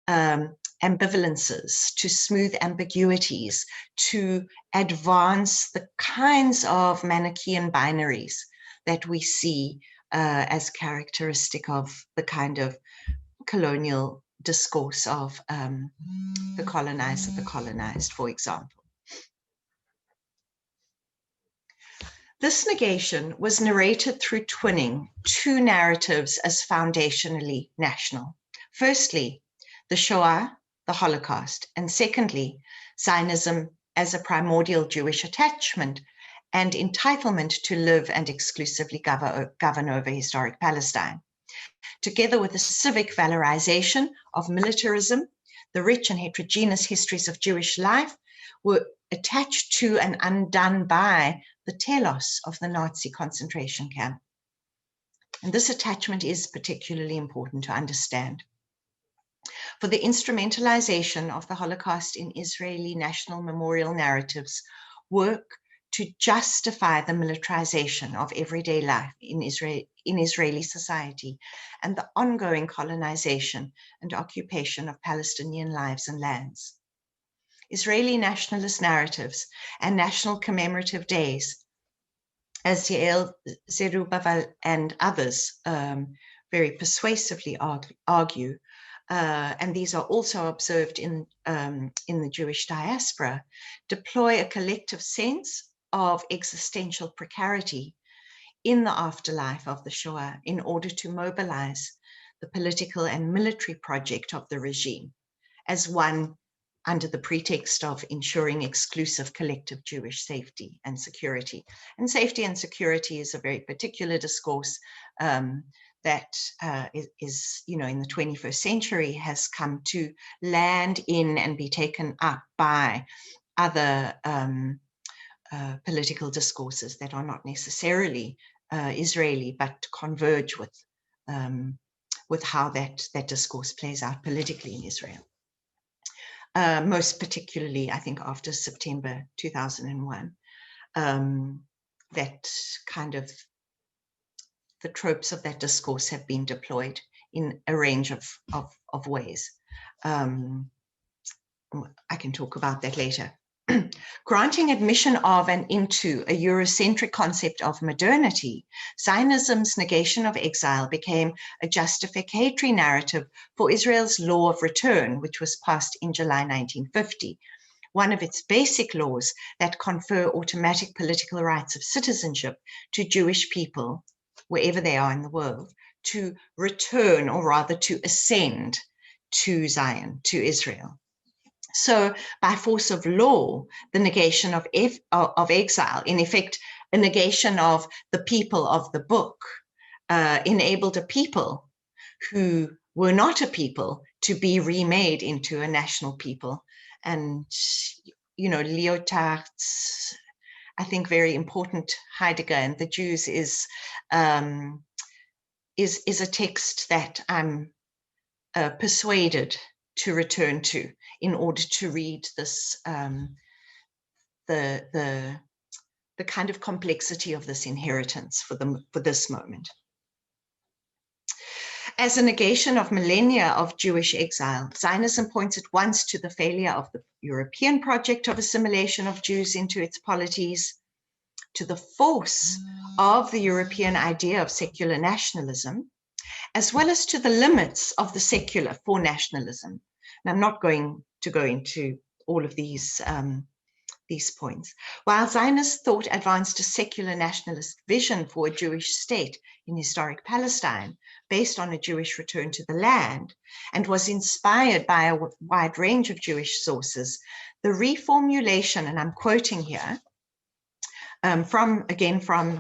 ambivalences, to smooth ambiguities, to advance the kinds of Manichaean binaries that we see as characteristic of the kind of colonial discourse of the colonizer, the colonized, for example. This negation was narrated through twinning two narratives as foundationally national. Firstly, the Shoah, the Holocaust, and secondly, Zionism as a primordial Jewish attachment and entitlement to live and exclusively govern over historic Palestine. Together with the civic valorization of militarism, the rich and heterogeneous histories of Jewish life were attached to and undone by the telos of the Nazi concentration camp. And this attachment is particularly important to understand. For the instrumentalization of the Holocaust in Israeli national memorial narratives work to justify the militarization of everyday life in Israeli society and the ongoing colonization and occupation of Palestinian lives and lands. Israeli nationalist narratives and national commemorative days, as Yael Zerubbabel and others very persuasively argue, and these are also observed in the Jewish diaspora, deploy a collective sense of existential precarity in the afterlife of the Shoah in order to mobilize the political and military project of the regime as one under the pretext of ensuring exclusive collective Jewish safety and security. And safety and security is a very particular discourse that is, in the 21st century has come to land in and be taken up by other political discourses that are not necessarily Israeli, but converge with how that discourse plays out politically in Israel. Most particularly, I think, after September 2001, that kind of the tropes of that discourse have been deployed in a range of ways. I can talk about that later. Granting admission of and into a Eurocentric concept of modernity, Zionism's negation of exile became a justificatory narrative for Israel's law of return, which was passed in July 1950, one of its basic laws that confer automatic political rights of citizenship to Jewish people, wherever they are in the world, to return, or rather to ascend to Zion, to Israel. So by force of law, the negation of exile, in effect, a negation of the people of the book, enabled a people who were not a people to be remade into a national people. And, Lyotard's, I think, very important Heidegger and the Jews is a text that I'm persuaded to return to in order to read this, the kind of complexity of this inheritance for this moment. As a negation of millennia of Jewish exile, Zionism points at once to the failure of the European project of assimilation of Jews into its polities, to the force of the European idea of secular nationalism, as well as to the limits of the secular for nationalism. And I'm not going to go into all of these these points. While Zionist thought advanced a secular nationalist vision for a Jewish state in historic Palestine, based on a Jewish return to the land, and was inspired by a wide range of Jewish sources, the reformulation, and I'm quoting here, from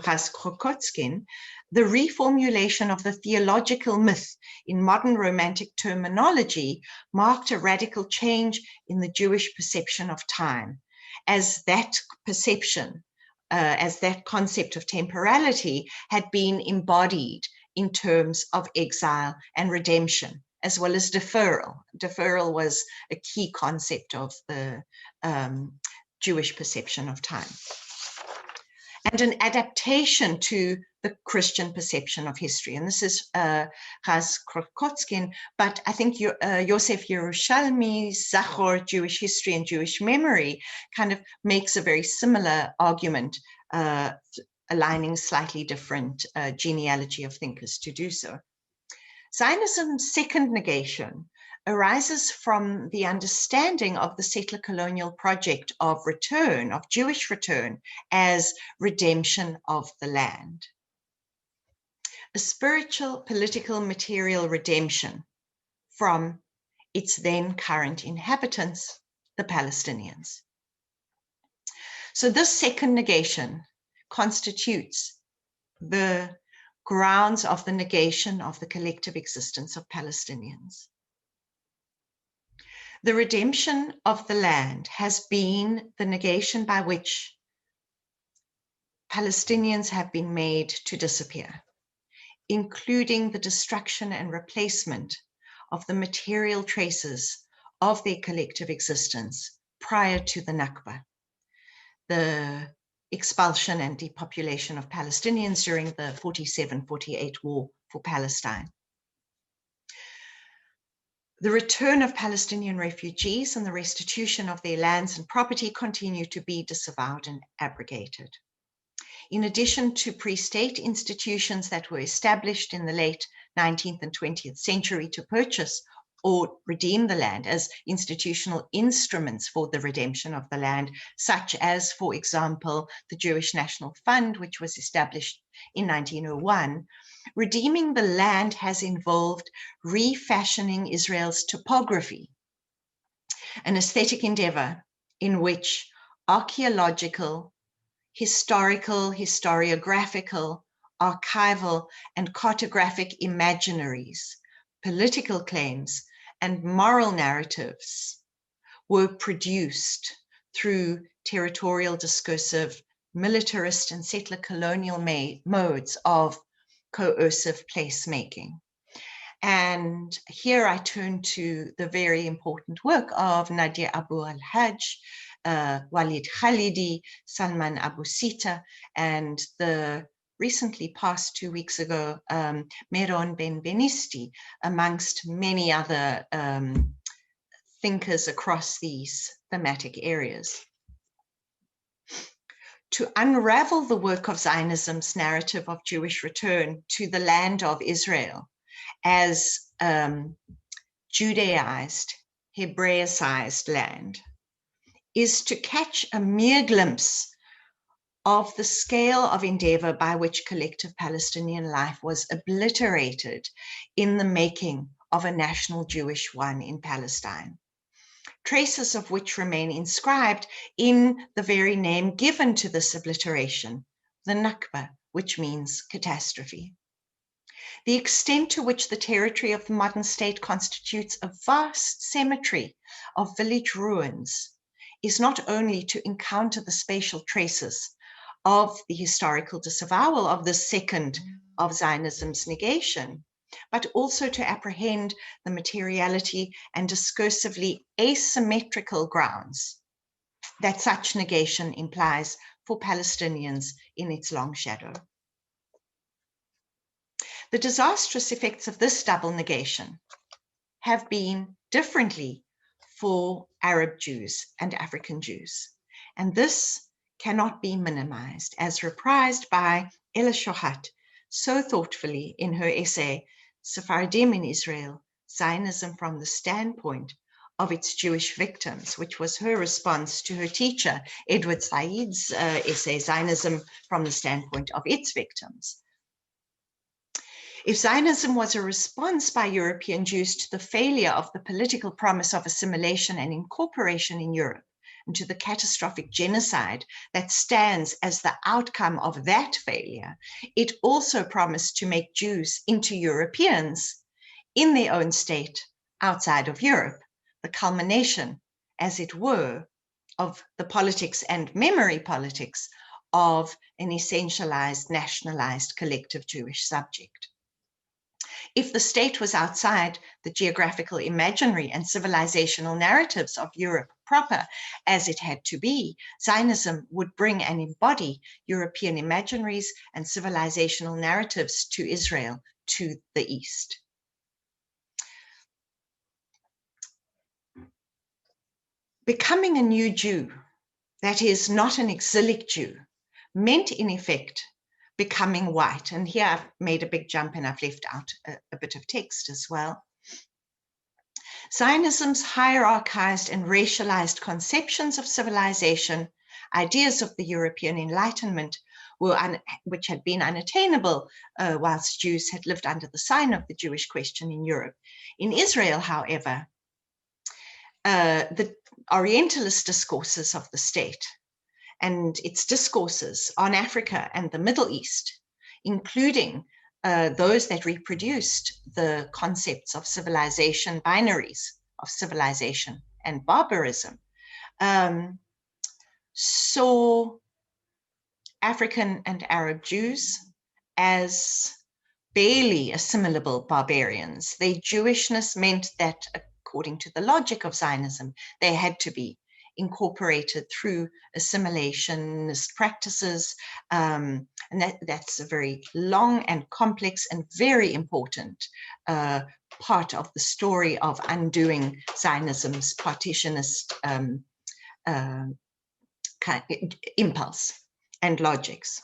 Ras Krokotskin, the reformulation of the theological myth in modern Romantic terminology marked a radical change in the Jewish perception of time, as that perception, as that concept of temporality had been embodied in terms of exile and redemption, as well as deferral. Deferral was a key concept of the Jewish perception of time, and an adaptation to the Christian perception of history. And this is Ras Krokotskin, but I think Yosef Yerushalmi's Zachor, Jewish History and Jewish Memory, kind of makes a very similar argument, aligning slightly different genealogy of thinkers to do so. Zionism's second negation arises from the understanding of the settler colonial project of return, of Jewish return, as redemption of the land. A spiritual, political, material redemption from its then current inhabitants, the Palestinians. So this second negation constitutes the grounds of the negation of the collective existence of Palestinians. The redemption of the land has been the negation by which Palestinians have been made to disappear, including the destruction and replacement of the material traces of their collective existence prior to the Nakba, the expulsion and depopulation of Palestinians during the 47-48 war for Palestine. The return of Palestinian refugees and the restitution of their lands and property continue to be disavowed and abrogated. In addition to pre-state institutions that were established in the late 19th and 20th century to purchase or redeem the land as institutional instruments for the redemption of the land, such as, for example, the Jewish National Fund, which was established in 1901, redeeming the land has involved refashioning Israel's topography, an aesthetic endeavor in which archaeological, historical, historiographical, archival, and cartographic imaginaries, political claims, and moral narratives were produced through territorial, discursive, militarist, and settler colonial modes of coercive placemaking. And here I turn to the very important work of Nadia Abu al-Hajj, Walid Khalidi, Salman Abu Sita, and the recently passed 2 weeks ago, Meron Ben Benisti, amongst many other thinkers across these thematic areas. To unravel the work of Zionism's narrative of Jewish return to the land of Israel as Judaized, Hebraicized land is to catch a mere glimpse of the scale of endeavor by which collective Palestinian life was obliterated in the making of a national Jewish one in Palestine, traces of which remain inscribed in the very name given to this obliteration, the Nakba, which means catastrophe. The extent to which the territory of the modern state constitutes a vast cemetery of village ruins is not only to encounter the spatial traces of the historical disavowal of the second of Zionism's negation, but also to apprehend the materiality and discursively asymmetrical grounds that such negation implies for Palestinians in its long shadow. The disastrous effects of this double negation have been differently for Arab Jews and African Jews, and this cannot be minimized, as reprised by Ella Shohat so thoughtfully in her essay, Sephardim in Israel, Zionism from the Standpoint of its Jewish victims, which was her response to her teacher, Edward Said's essay, Zionism from the Standpoint of Its Victims. If Zionism was a response by European Jews to the failure of the political promise of assimilation and incorporation in Europe, and to the catastrophic genocide that stands as the outcome of that failure, it also promised to make Jews into Europeans in their own state outside of Europe, the culmination, as it were, of the politics and memory politics of an essentialized, nationalized, collective Jewish subject. If the state was outside the geographical imaginary and civilizational narratives of Europe proper, as it had to be, Zionism would bring and embody European imaginaries and civilizational narratives to Israel, to the East. Becoming a new Jew, that is, not an exilic Jew, meant in effect becoming white. And here I've made a big jump and I've left out a bit of text as well. Zionism's hierarchized and racialized conceptions of civilization, ideas of the European Enlightenment, which had been unattainable whilst Jews had lived under the sign of the Jewish question in Europe. In Israel, however, the Orientalist discourses of the state and its discourses on Africa and the Middle East, including those that reproduced the concepts of civilization, binaries of civilization and barbarism, saw African and Arab Jews as barely assimilable barbarians. Their Jewishness meant that, according to the logic of Zionism, they had to be incorporated through assimilationist practices. And that's a very long and complex and very important part of the story of undoing Zionism's partitionist impulse and logics.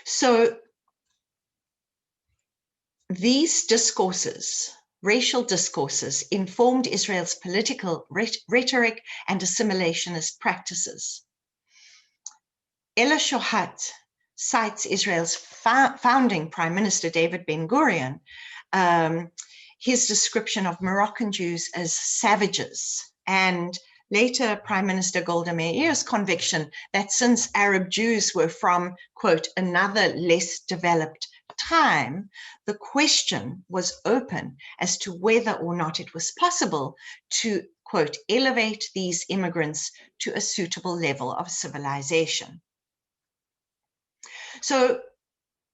So these discourses, racial discourses, informed Israel's political rhetoric and assimilationist practices. Ella Shohat cites Israel's founding Prime Minister David Ben-Gurion, his description of Moroccan Jews as savages, and later Prime Minister Golda Meir's conviction that since Arab Jews were from, quote, another less developed time, the question was open as to whether or not it was possible to, quote, elevate these immigrants to a suitable level of civilization. So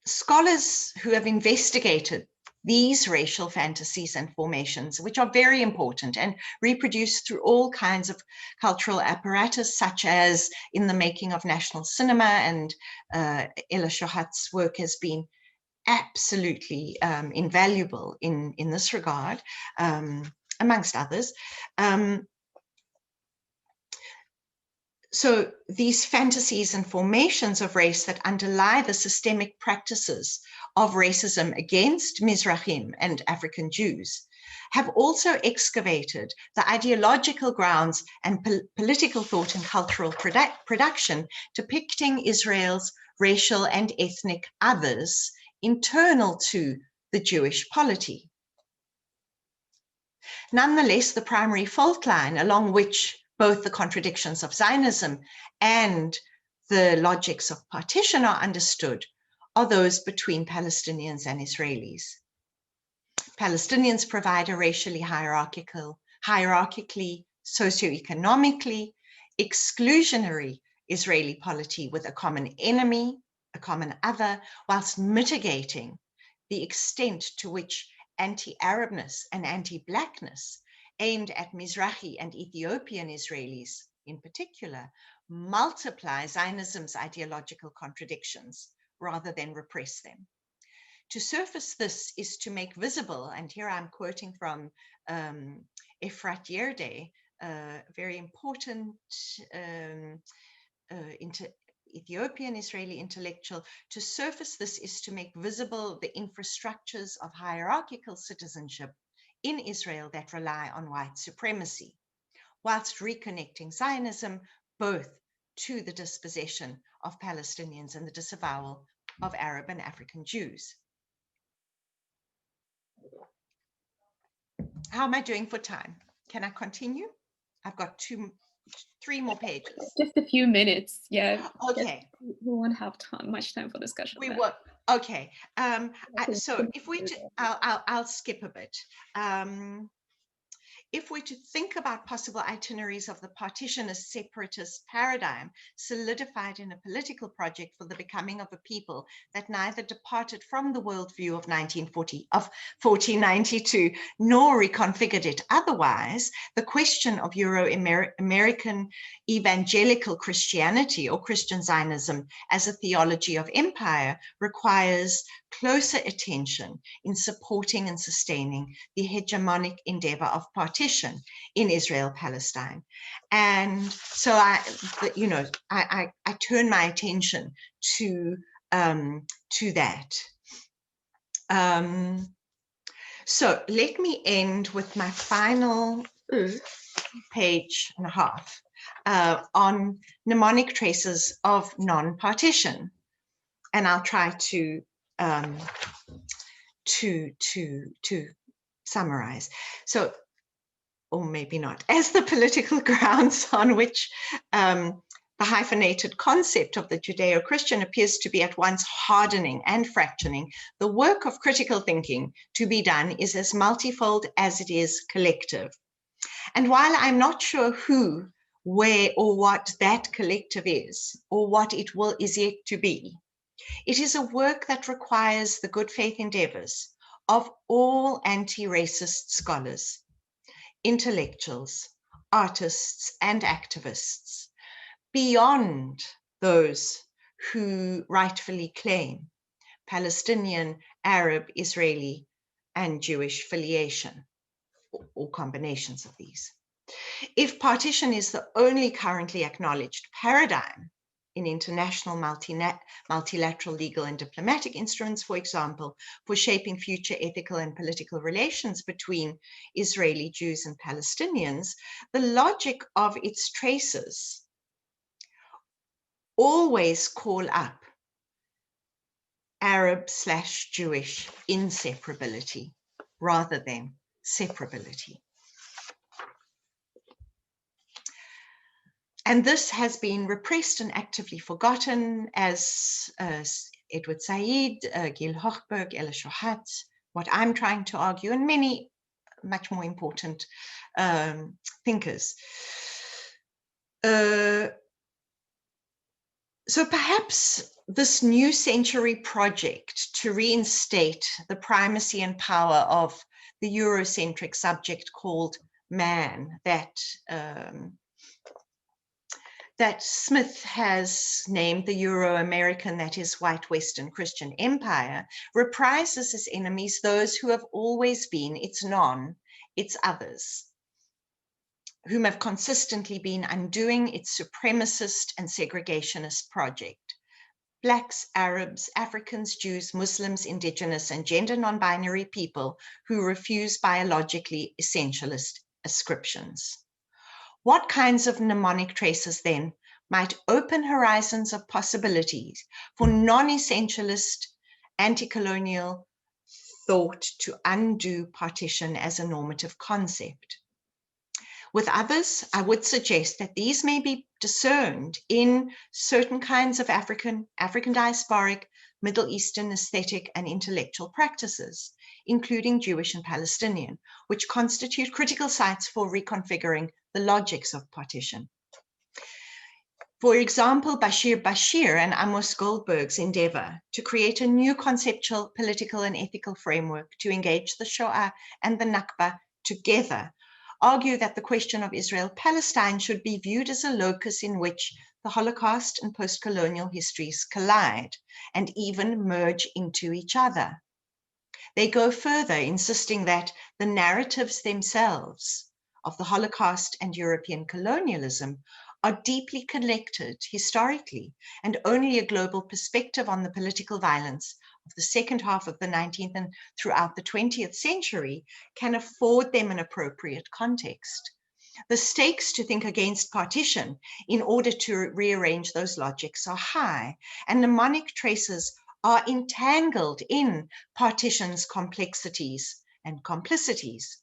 scholars who have investigated these racial fantasies and formations, which are very important and reproduced through all kinds of cultural apparatus, such as in the making of national cinema, and Ella Shohat's work has been absolutely invaluable in this regard, amongst others. So these fantasies and formations of race that underlie the systemic practices of racism against Mizrahim and African Jews have also excavated the ideological grounds and political thought and cultural production depicting Israel's racial and ethnic others internal to the Jewish polity. Nonetheless, the primary fault line along which both the contradictions of Zionism and the logics of partition are understood are those between Palestinians and Israelis. Palestinians provide a racially hierarchically, socioeconomically exclusionary Israeli polity with a common enemy, a common other, whilst mitigating the extent to which anti-Arabness and anti-Blackness aimed at Mizrahi and Ethiopian Israelis in particular multiply Zionism's ideological contradictions rather than repress them. To surface this is to make visible, and here I'm quoting from Efrat Yerdeh, a very important Ethiopian Israeli intellectual. To surface this is to make visible the infrastructures of hierarchical citizenship in Israel that rely on white supremacy, whilst reconnecting Zionism both to the dispossession of Palestinians and the disavowal of Arab and African Jews. How am I doing for time? Can I continue? I've got 3 more pages. Just a few minutes, yeah. Okay. We won't have much time for discussion. We will. Okay. So if we, I'll skip a bit. If we're to think about possible itineraries of the partitionist separatist paradigm solidified in a political project for the becoming of a people that neither departed from the worldview of 1492 nor reconfigured it otherwise, the question of Euro-American evangelical Christianity or Christian Zionism as a theology of empire requires closer attention in supporting and sustaining the hegemonic endeavor of partition in Israel-Palestine. And so I turn my attention to that. So let me end with my final page and a half on mnemonic traces of non-partition. And I'll try to summarize. So, or maybe not, as the political grounds on which the hyphenated concept of the Judeo-Christian appears to be at once hardening and fractioning, the work of critical thinking to be done is as multifold as it is collective. And while I'm not sure who, where, or what that collective is, or what it is yet to be, it is a work that requires the good faith endeavors of all anti-racist scholars, intellectuals, artists, and activists, beyond those who rightfully claim Palestinian, Arab, Israeli, and Jewish filiation, or combinations of these. If partition is the only currently acknowledged paradigm in international multilateral legal and diplomatic instruments, for example, for shaping future ethical and political relations between Israeli Jews and Palestinians, the logic of its traces always call up Arab/Jewish inseparability rather than separability. And this has been repressed and actively forgotten, as Edward Said, Gil Hochberg, Ella Shohat, what I'm trying to argue, and many much more important thinkers. So perhaps this new century project to reinstate the primacy and power of the Eurocentric subject called man, that Smith has named the Euro-American, that is white Western Christian empire, reprises as enemies those who have always been its others, whom have consistently been undoing its supremacist and segregationist project. Blacks, Arabs, Africans, Jews, Muslims, indigenous, and gender non-binary people who refuse biologically essentialist ascriptions. What kinds of mnemonic traces then might open horizons of possibilities for non-essentialist, anti-colonial thought to undo partition as a normative concept? With others, I would suggest that these may be discerned in certain kinds of African diasporic, Middle Eastern aesthetic and intellectual practices, including Jewish and Palestinian, which constitute critical sites for reconfiguring the logics of partition. For example, Bashir and Amos Goldberg's endeavor to create a new conceptual, political, and ethical framework to engage the Shoah and the Nakba together argue that the question of Israel-Palestine should be viewed as a locus in which the Holocaust and post-colonial histories collide and even merge into each other. They go further, insisting that the narratives themselves of the Holocaust and European colonialism are deeply connected historically, and only a global perspective on the political violence of the second half of the 19th and throughout the 20th century can afford them an appropriate context. The stakes to think against partition in order to rearrange those logics are high, and mnemonic traces are entangled in partition's complexities and complicities.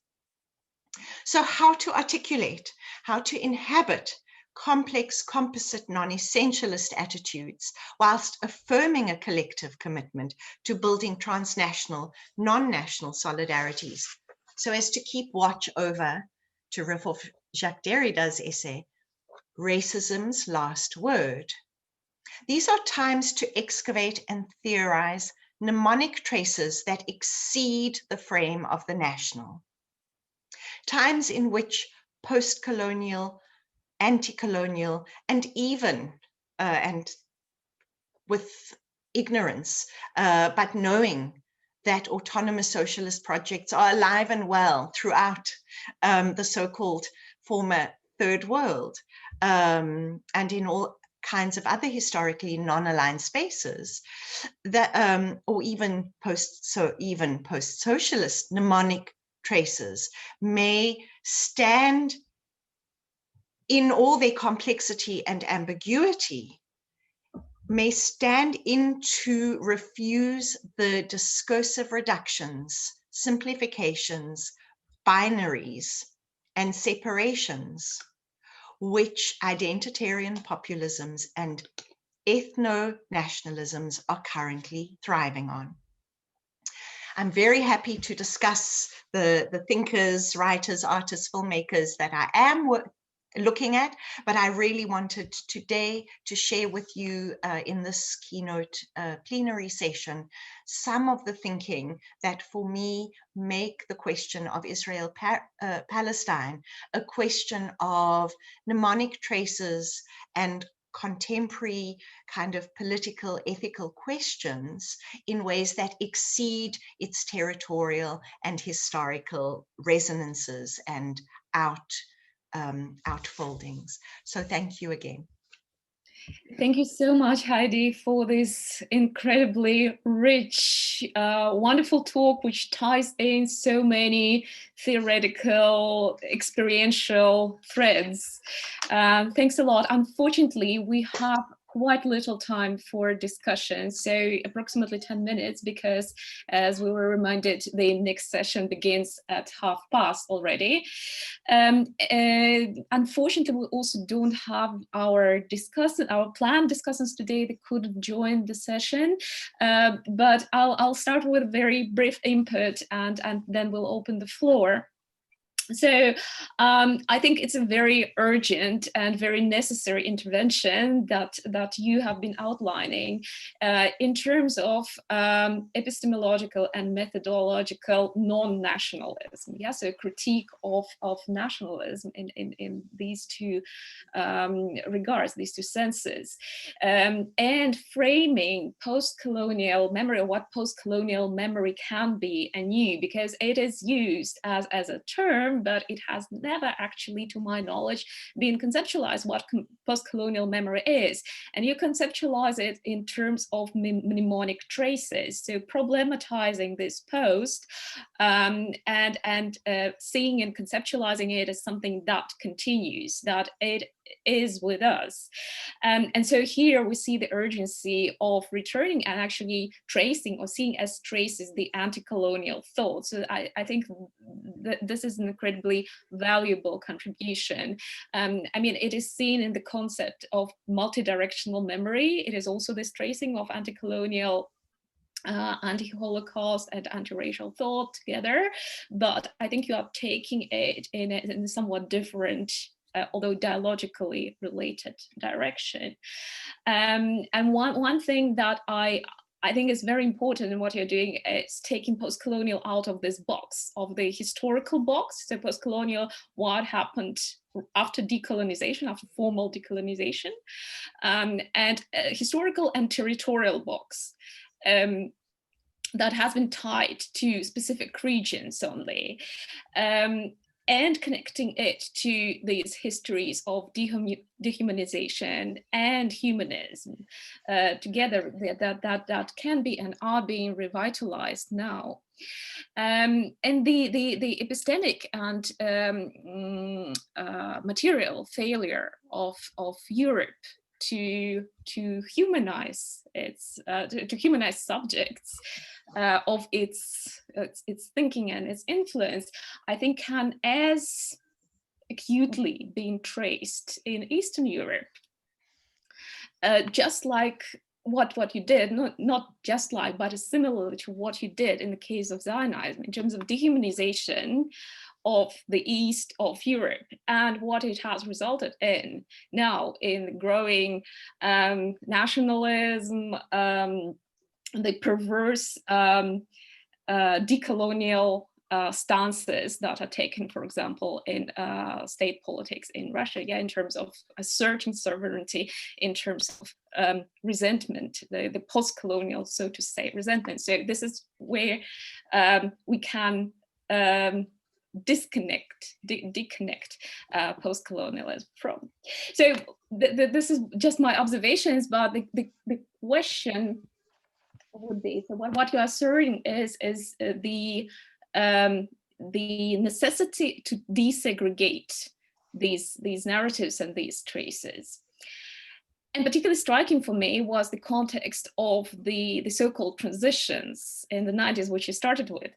So how to articulate, how to inhabit complex, composite, non-essentialist attitudes whilst affirming a collective commitment to building transnational, non-national solidarities, so as to keep watch over, to riff off Jacques Derrida's essay, Racism's Last Word. These are times to excavate and theorize mnemonic traces that exceed the frame of the national. Times in which post-colonial, anti-colonial, and even, and with ignorance, but knowing that autonomous socialist projects are alive and well throughout the so-called former Third World, and in all kinds of other historically non-aligned spaces, that or even post-socialist mnemonic traces may stand in all their complexity and ambiguity, may stand in to refuse the discursive reductions, simplifications, binaries, and separations which identitarian populisms and ethno-nationalisms are currently thriving on. I'm very happy to discuss the thinkers, writers, artists, filmmakers that I am looking at, but I really wanted today to share with you in this keynote plenary session some of the thinking that for me make the question of Israel-Palestine a question of mnemonic traces and contemporary kind of political, ethical questions in ways that exceed its territorial and historical resonances and outfoldings. So thank you again. Thank you so much, Heidi, for this incredibly rich, wonderful talk, which ties in so many theoretical, experiential threads. Thanks a lot. Unfortunately, we have quite little time for discussion, so approximately 10 minutes, because as we were reminded, the next session begins at 12:30 already. Unfortunately, we also don't have our planned discussants today that could join the session, but I'll start with a very brief input and then we'll open the floor. So I think it's a very urgent and very necessary intervention that you have been outlining in terms of epistemological and methodological non-nationalism. Yeah, so critique of nationalism in these two regards, these two senses, and framing post-colonial memory, or what post-colonial memory can be anew, because it is used as a term, but it has never actually, to my knowledge, been conceptualized what post-colonial memory is. And you conceptualize it in terms of mnemonic traces. So problematizing this post and seeing and conceptualizing it as something that continues, that it is with us. And so here we see the urgency of returning and actually tracing or seeing as traces the anti-colonial thought. So I think that this is an incredibly valuable contribution. I mean, it is seen in the concept of multi-directional memory. It is also this tracing of anti-colonial, anti-Holocaust and anti-racial thought together, but I think you are taking it in a somewhat different, although dialogically related direction. And one thing that I think is very important in what you're doing is taking post-colonial out of this box, of the historical box. So post-colonial, what happened after decolonization, after formal decolonization, and historical and territorial box. That has been tied to specific regions only. and connecting it to these histories of dehumanization and humanism together, that can be and are being revitalized now. And the epistemic and material failure of Europe to humanize to humanize subjects of its thinking and its influence, I think can as acutely being traced in Eastern Europe, just like what you did, not just like, but similar to what you did in the case of Zionism in terms of dehumanization of the East of Europe, and what it has resulted in now in growing nationalism, the perverse decolonial stances that are taken, for example, in state politics in Russia, in terms of asserting sovereignty, in terms of resentment, the post-colonial, so to say, resentment. So this is where we can deconnect post-colonialism from. So this is just my observations, but the question would be, so what you are asserting is the necessity to desegregate these narratives and these traces. And particularly striking for me was the context of the so-called transitions in the 90s, which you started with.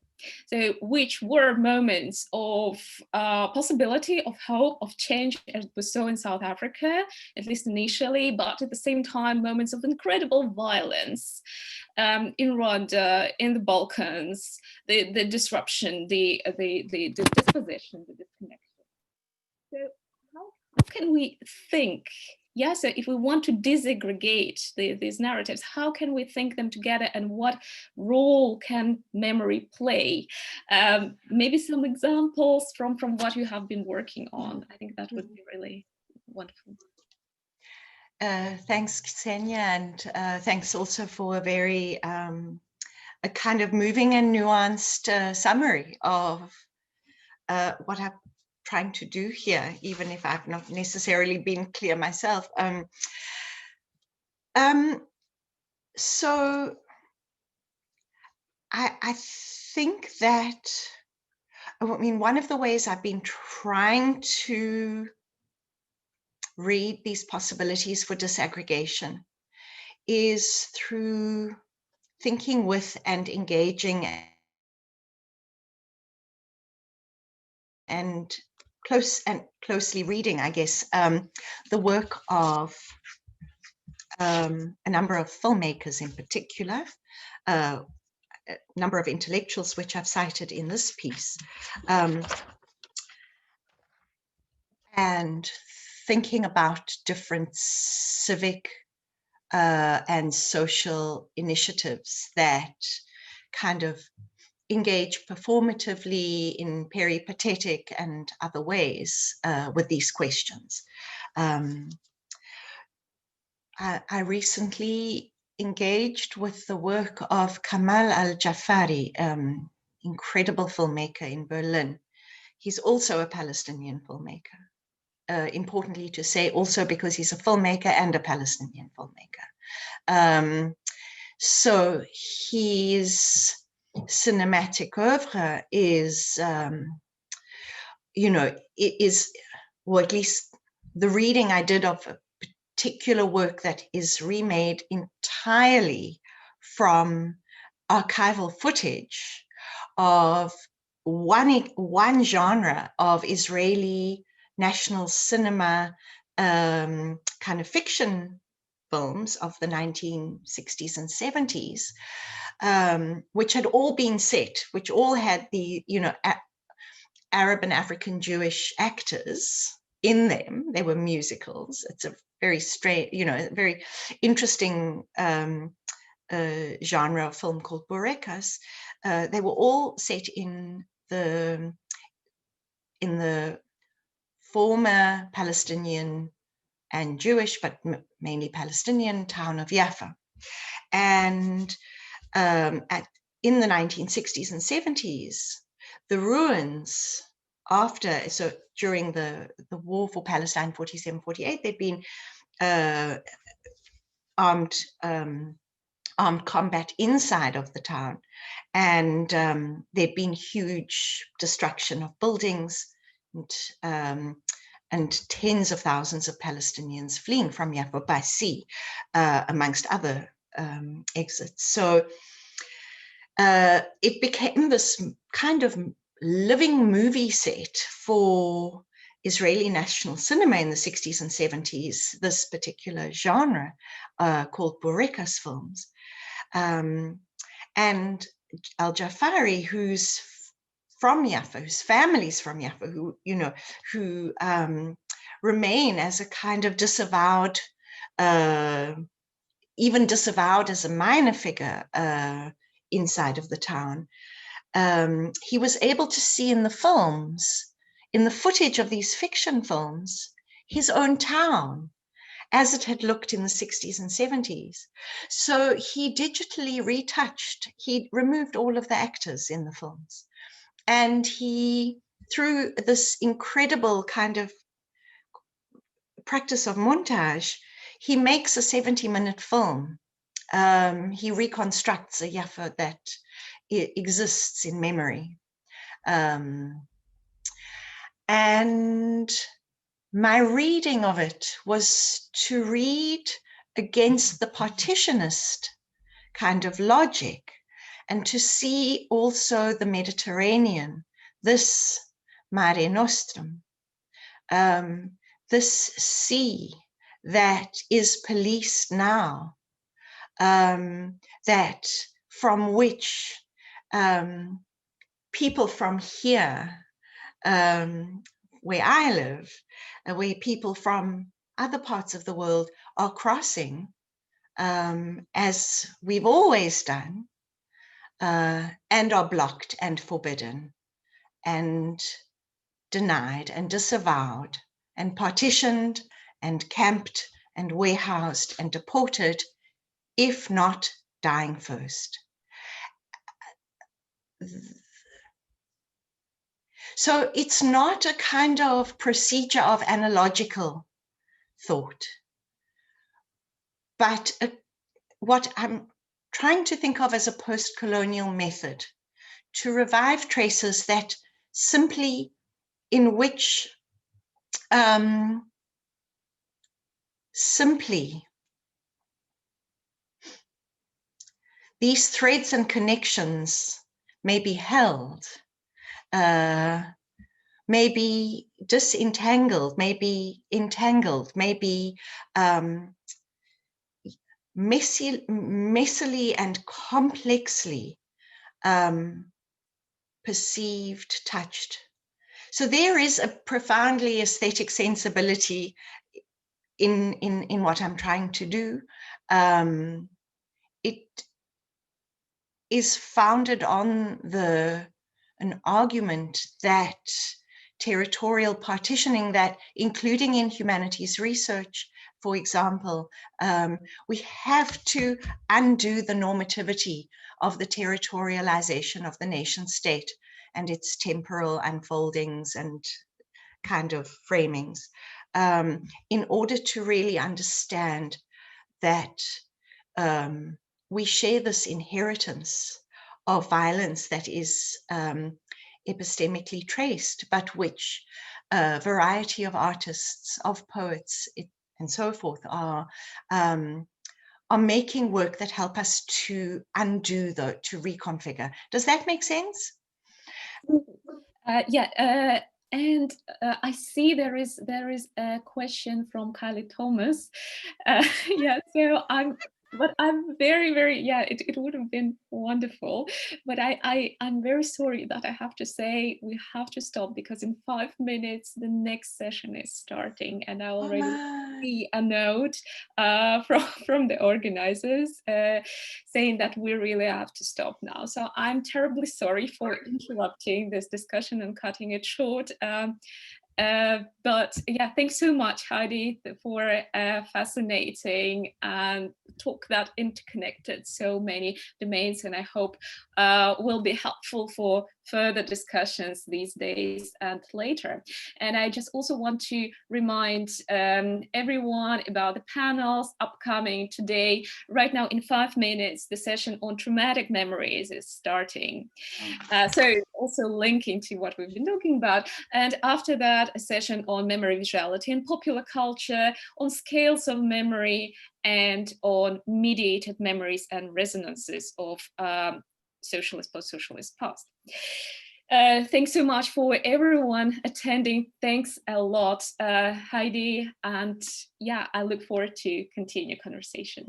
So which were moments of possibility, of hope, of change, as we saw in South Africa, at least initially, but at the same time, moments of incredible violence in Rwanda, in the Balkans, the disruption, the disposition, the disconnection. So how can we think? So if we want to disaggregate these narratives, how can we think them together, and what role can memory play? Maybe some examples from what you have been working on. I think that would be really wonderful. Thanks, Ksenia, and thanks also for a very a kind of moving and nuanced summary of what I'm trying to do here, even if I've not necessarily been clear myself. So I think that, I mean, one of the ways I've been trying to read these possibilities for disaggregation is through thinking with and engaging and closely reading, I guess, the work of a number of filmmakers in particular, a number of intellectuals which I've cited in this piece, and thinking about different civic and social initiatives that kind of engage performatively in peripatetic and other ways with these questions. I recently engaged with the work of Kamal Al-Jaffari, incredible filmmaker in Berlin. He's also a Palestinian filmmaker. Importantly to say, also because he's a filmmaker and a Palestinian filmmaker. So his cinematic oeuvre is, you know, it is, or at least the reading I did of a particular work that is remade entirely from archival footage of one genre of Israeli national cinema kind of fiction films of the 1960s and 70s, which had all been set, which all had the, you know, Arab and African Jewish actors in them. They were musicals. It's a very strange, you know, very interesting genre of film called burekas. They were all set in the former Palestinian and Jewish, but mainly Palestinian town of Jaffa. And in the 1960s and 70s, the ruins after, so during the war for Palestine, 47-48, there'd been armed combat inside of the town, and there'd been huge destruction of buildings, and tens of thousands of Palestinians fleeing from Jaffa by sea, amongst other exits. So it became this kind of living movie set for Israeli national cinema in the 60s and 70s, this particular genre called Burekas films. And Al-Jaffari, who's from Jaffa, whose family's from Jaffa, who remain as a kind of disavowed, even disavowed as a minor figure inside of the town. He was able to see in the films, in the footage of these fiction films, his own town as it had looked in the 60s and 70s. So he digitally retouched, he removed all of the actors in the films. And he, through this incredible kind of practice of montage, he makes a 70-minute film. He reconstructs a Jaffa that exists in memory. And my reading of it was to read against the partitionist kind of logic, and to see also the Mediterranean, this Mare Nostrum, this sea that is policed now, that from which people from here, where I live, where people from other parts of the world are crossing, as we've always done, and are blocked and forbidden and denied and disavowed and partitioned and camped and warehoused and deported, if not dying first. So it's not a kind of procedure of analogical thought, but what I'm trying to think of as a post-colonial method to revive traces that simply, in which simply these threads and connections may be held, may be disentangled, may be entangled, may be messily and complexly perceived, touched. So there is a profoundly aesthetic sensibility in what I'm trying to do. It is founded on an argument that territorial partitioning, that including in humanities research, for example, we have to undo the normativity of the territorialization of the nation state and its temporal unfoldings and kind of framings, in order to really understand that we share this inheritance of violence that is epistemically traced, but which a variety of artists, of poets, and so forth are making work that help us to undo, to reconfigure. Does that make sense? Yeah, and I see there is a question from Kylie Thomas. Yeah, so I'm very, yeah, it would have been wonderful, but I'm very sorry that I have to say we have to stop, because in 5 minutes the next session is starting, and I already see a note from the organizers saying that we really have to stop now. So I'm terribly sorry for interrupting this discussion and cutting it short. But yeah, thanks so much, Heidi, for fascinating and talk that interconnected so many domains, and I hope will be helpful for further discussions these days and later. And I just also want to remind everyone about the panels upcoming today. Right now, in 5 minutes, the session on traumatic memories is starting. So also linking to what we've been talking about. And after that, a session on memory visuality and popular culture, on scales of memory, and on mediated memories and resonances of socialist, post-socialist past. Thanks so much for everyone attending. Thanks a lot, Heidi. And yeah, I look forward to continue conversation.